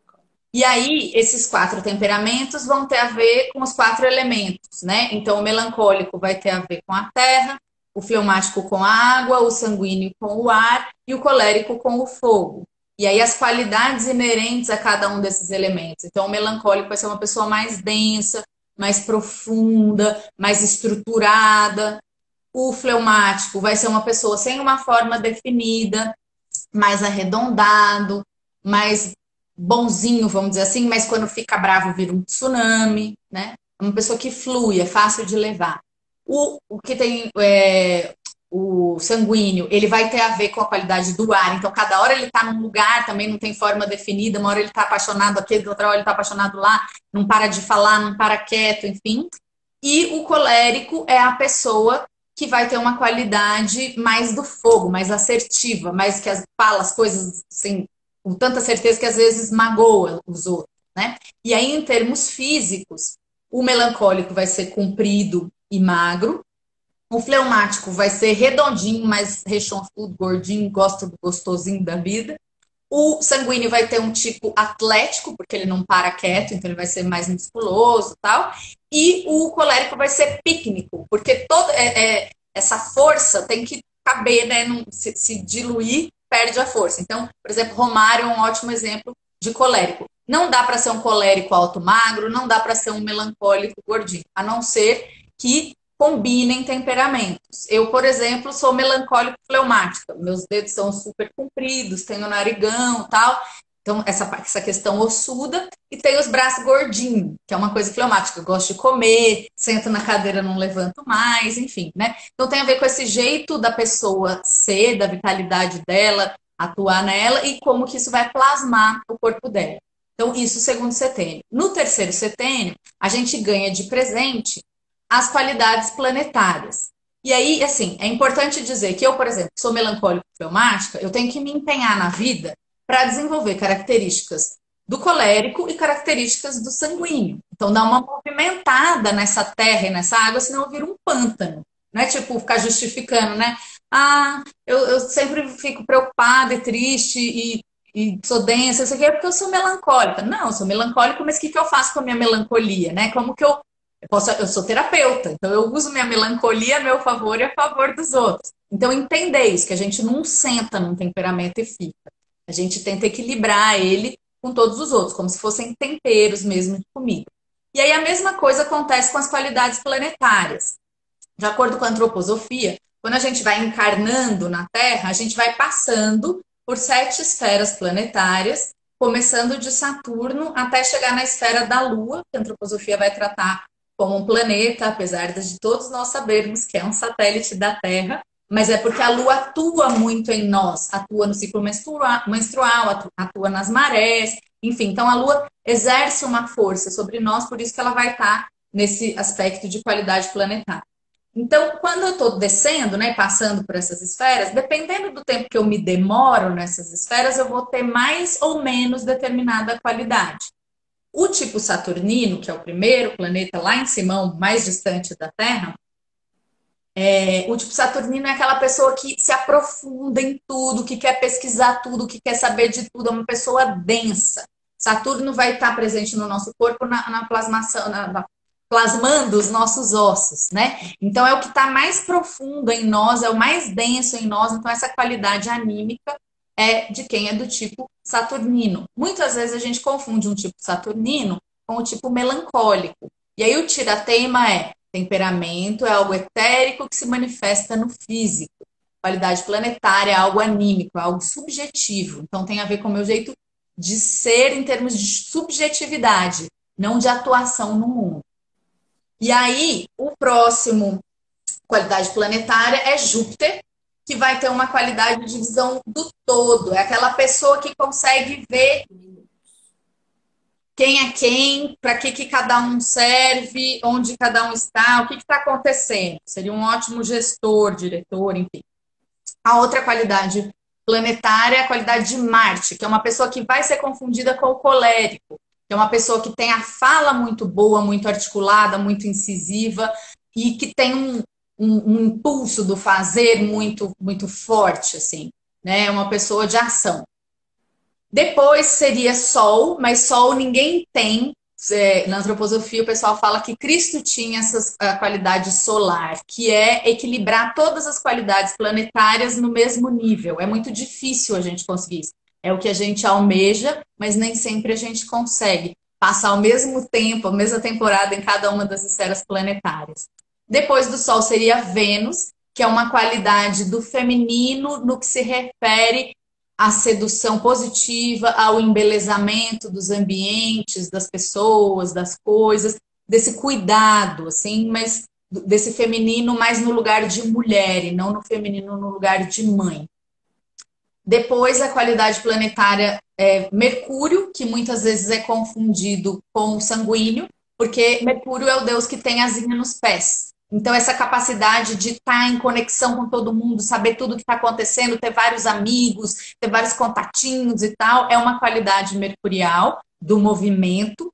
E aí, esses 4 temperamentos vão ter a ver com os 4 elementos, né? Então, o melancólico vai ter a ver com a terra, o fleumático com a água, o sanguíneo com o ar e o colérico com o fogo. E aí, as qualidades inerentes a cada um desses elementos. Então, o melancólico vai ser uma pessoa mais densa, mais profunda, mais estruturada. O fleumático vai ser uma pessoa sem uma forma definida, mais arredondado, mais bonzinho, vamos dizer assim, mas quando fica bravo vira um tsunami, né? Uma pessoa que flui, é fácil de levar. O que tem o sanguíneo, ele vai ter a ver com a qualidade do ar. Então, cada hora ele está num lugar, também não tem forma definida. Uma hora ele está apaixonado aqui, outra hora ele está apaixonado lá, não para de falar, não para quieto, enfim. E o colérico é a pessoa que vai ter uma qualidade mais do fogo, mais assertiva, mais que fala as coisas assim, com tanta certeza que às vezes magoa os outros, né? E aí, em termos físicos, o melancólico vai ser comprido e magro, o fleumático vai ser redondinho, mais rechonchudo, gordinho, gosta do gostosinho da vida. O sanguíneo vai ter um tipo atlético, porque ele não para quieto, então ele vai ser mais musculoso e tal. E o colérico vai ser pícnico, porque toda essa força tem que caber, né? Se diluir, perde a força. Então, por exemplo, Romário é um ótimo exemplo de colérico. Não dá para ser um colérico alto magro, não dá para ser um melancólico gordinho, a não ser que combinem temperamentos. Eu, por exemplo, sou melancólico fleumática. Meus dedos são super compridos, tenho narigão e tal. Então, essa questão ossuda. E tenho os braços gordinhos, que é uma coisa fleumática. Eu gosto de comer, sento na cadeira, não levanto mais, enfim, né? Então, tem a ver com esse jeito da pessoa ser, da vitalidade dela, atuar nela e como que isso vai plasmar o corpo dela. Então, isso segundo setênio. No terceiro setênio, a gente ganha de presente as qualidades planetárias. E aí, assim, é importante dizer que eu, por exemplo, sou melancólica fleumática, eu tenho que me empenhar na vida para desenvolver características do colérico e características do sanguíneo. Então, dá uma movimentada nessa terra e nessa água, senão vira um pântano. Não é tipo ficar justificando, né? Ah, eu sempre fico preocupada e triste e sou densa, isso aqui é porque eu sou melancólica. Não, eu sou melancólica, mas o que eu faço com a minha melancolia, né? Como que eu sou terapeuta, então eu uso minha melancolia a meu favor e a favor dos outros. Então, entender isso, que a gente não senta num temperamento e fica. A gente tenta equilibrar ele com todos os outros, como se fossem temperos mesmo de comida. E aí a mesma coisa acontece com as qualidades planetárias. De acordo com a antroposofia, quando a gente vai encarnando na Terra, a gente vai passando por 7 esferas planetárias, começando de Saturno até chegar na esfera da Lua, que a antroposofia vai tratar como um planeta, apesar de todos nós sabermos que é um satélite da Terra, mas é porque a Lua atua muito em nós, atua no ciclo menstrual, atua nas marés, enfim. Então, a Lua exerce uma força sobre nós, por isso que ela vai estar nesse aspecto de qualidade planetária. Então, quando eu estou descendo, né, passando por essas esferas, dependendo do tempo que eu me demoro nessas esferas, eu vou ter mais ou menos determinada qualidade. O tipo saturnino, que é o primeiro planeta lá em cima, o mais distante da Terra, o tipo saturnino é aquela pessoa que se aprofunda em tudo, que quer pesquisar tudo, que quer saber de tudo, é uma pessoa densa. Saturno vai estar presente no nosso corpo na plasmação, plasmando os nossos ossos, né? Então é o que está mais profundo em nós, é o mais denso em nós, então essa qualidade anímica é de quem é do tipo saturnino. Muitas vezes a gente confunde um tipo saturnino com o tipo melancólico. E aí o tira-teima é temperamento é algo etérico que se manifesta no físico. Qualidade planetária é algo anímico, é algo subjetivo. Então tem a ver com o meu jeito de ser em termos de subjetividade, não de atuação no mundo. E aí, o próximo qualidade planetária é Júpiter, que vai ter uma qualidade de visão do todo. É aquela pessoa que consegue ver quem é quem, para que cada um serve, onde cada um está, o que está acontecendo. Seria um ótimo gestor, diretor, enfim. A outra qualidade planetária é a qualidade de Marte, que é uma pessoa que vai ser confundida com o colérico, que é uma pessoa que tem a fala muito boa, muito articulada, muito incisiva e que tem um impulso do fazer muito forte, assim, né? É uma pessoa de ação. Depois seria Sol, mas Sol ninguém tem. Na antroposofia, o pessoal fala que Cristo tinha essa qualidade solar, que é equilibrar todas as qualidades planetárias no mesmo nível. É muito difícil a gente conseguir isso. É o que a gente almeja, mas nem sempre a gente consegue passar ao mesmo tempo, a mesma temporada em cada uma das esferas planetárias. Depois do Sol seria Vênus, que é uma qualidade do feminino no que se refere à sedução positiva, ao embelezamento dos ambientes, das pessoas, das coisas, desse cuidado, assim, mas desse feminino mais no lugar de mulher e não no feminino no lugar de mãe. Depois, a qualidade planetária é Mercúrio, que muitas vezes é confundido com o sanguíneo, porque Mercúrio é o deus que tem asinha nos pés. Então, essa capacidade de estar em conexão com todo mundo, saber tudo o que está acontecendo, ter vários amigos, ter vários contatinhos e tal, é uma qualidade mercurial do movimento.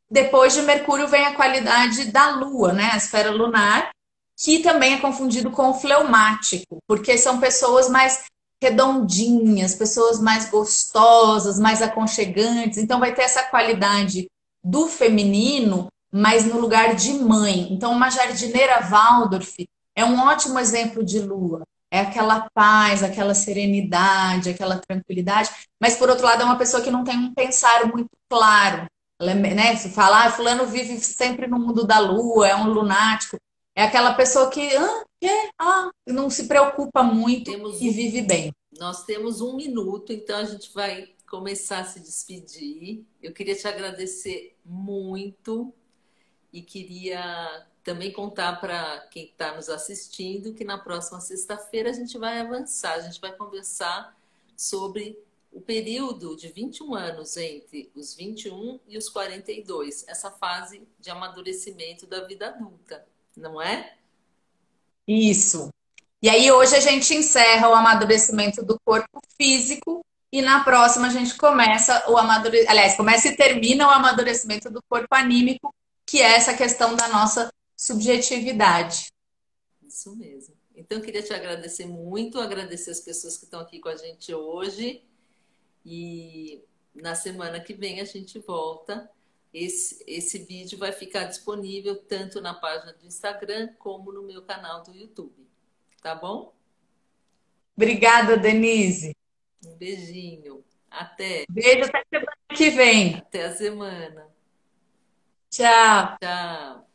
Depois de Mercúrio vem a qualidade da Lua, né? A esfera lunar, que também é confundido com o fleumático, porque são pessoas mais redondinhas, pessoas mais gostosas, mais aconchegantes. Então vai ter essa qualidade do feminino, mas no lugar de mãe. Então uma jardineira Waldorf é um ótimo exemplo de lua. É aquela paz, aquela serenidade, aquela tranquilidade, mas por outro lado é uma pessoa que não tem um pensar muito claro. Ela é, né, se falar, fulano vive sempre no mundo da lua, é um lunático. É aquela pessoa que não se preocupa muito Temos e um, vive bem. nós temos 1 minuto, então a gente vai começar a se despedir. Eu queria te agradecer muito e queria também contar para quem está nos assistindo que na próxima sexta-feira a gente vai avançar, a gente vai conversar sobre o período de 21 anos entre os 21 e os 42, essa fase de amadurecimento da vida adulta, não é? Isso. E aí hoje a gente encerra o amadurecimento do corpo físico e na próxima a gente começa o amadurecimento, aliás, começa e termina o amadurecimento do corpo anímico, que é essa questão da nossa subjetividade. Isso mesmo. Então, eu queria te agradecer muito, agradecer as pessoas que estão aqui com a gente hoje. E na semana que vem a gente volta. Esse vídeo vai ficar disponível tanto na página do Instagram como no meu canal do YouTube. Tá bom? Obrigada, Denise. Um beijinho. Até. Beijo até semana que vem. Até a semana. Tchau. Tchau.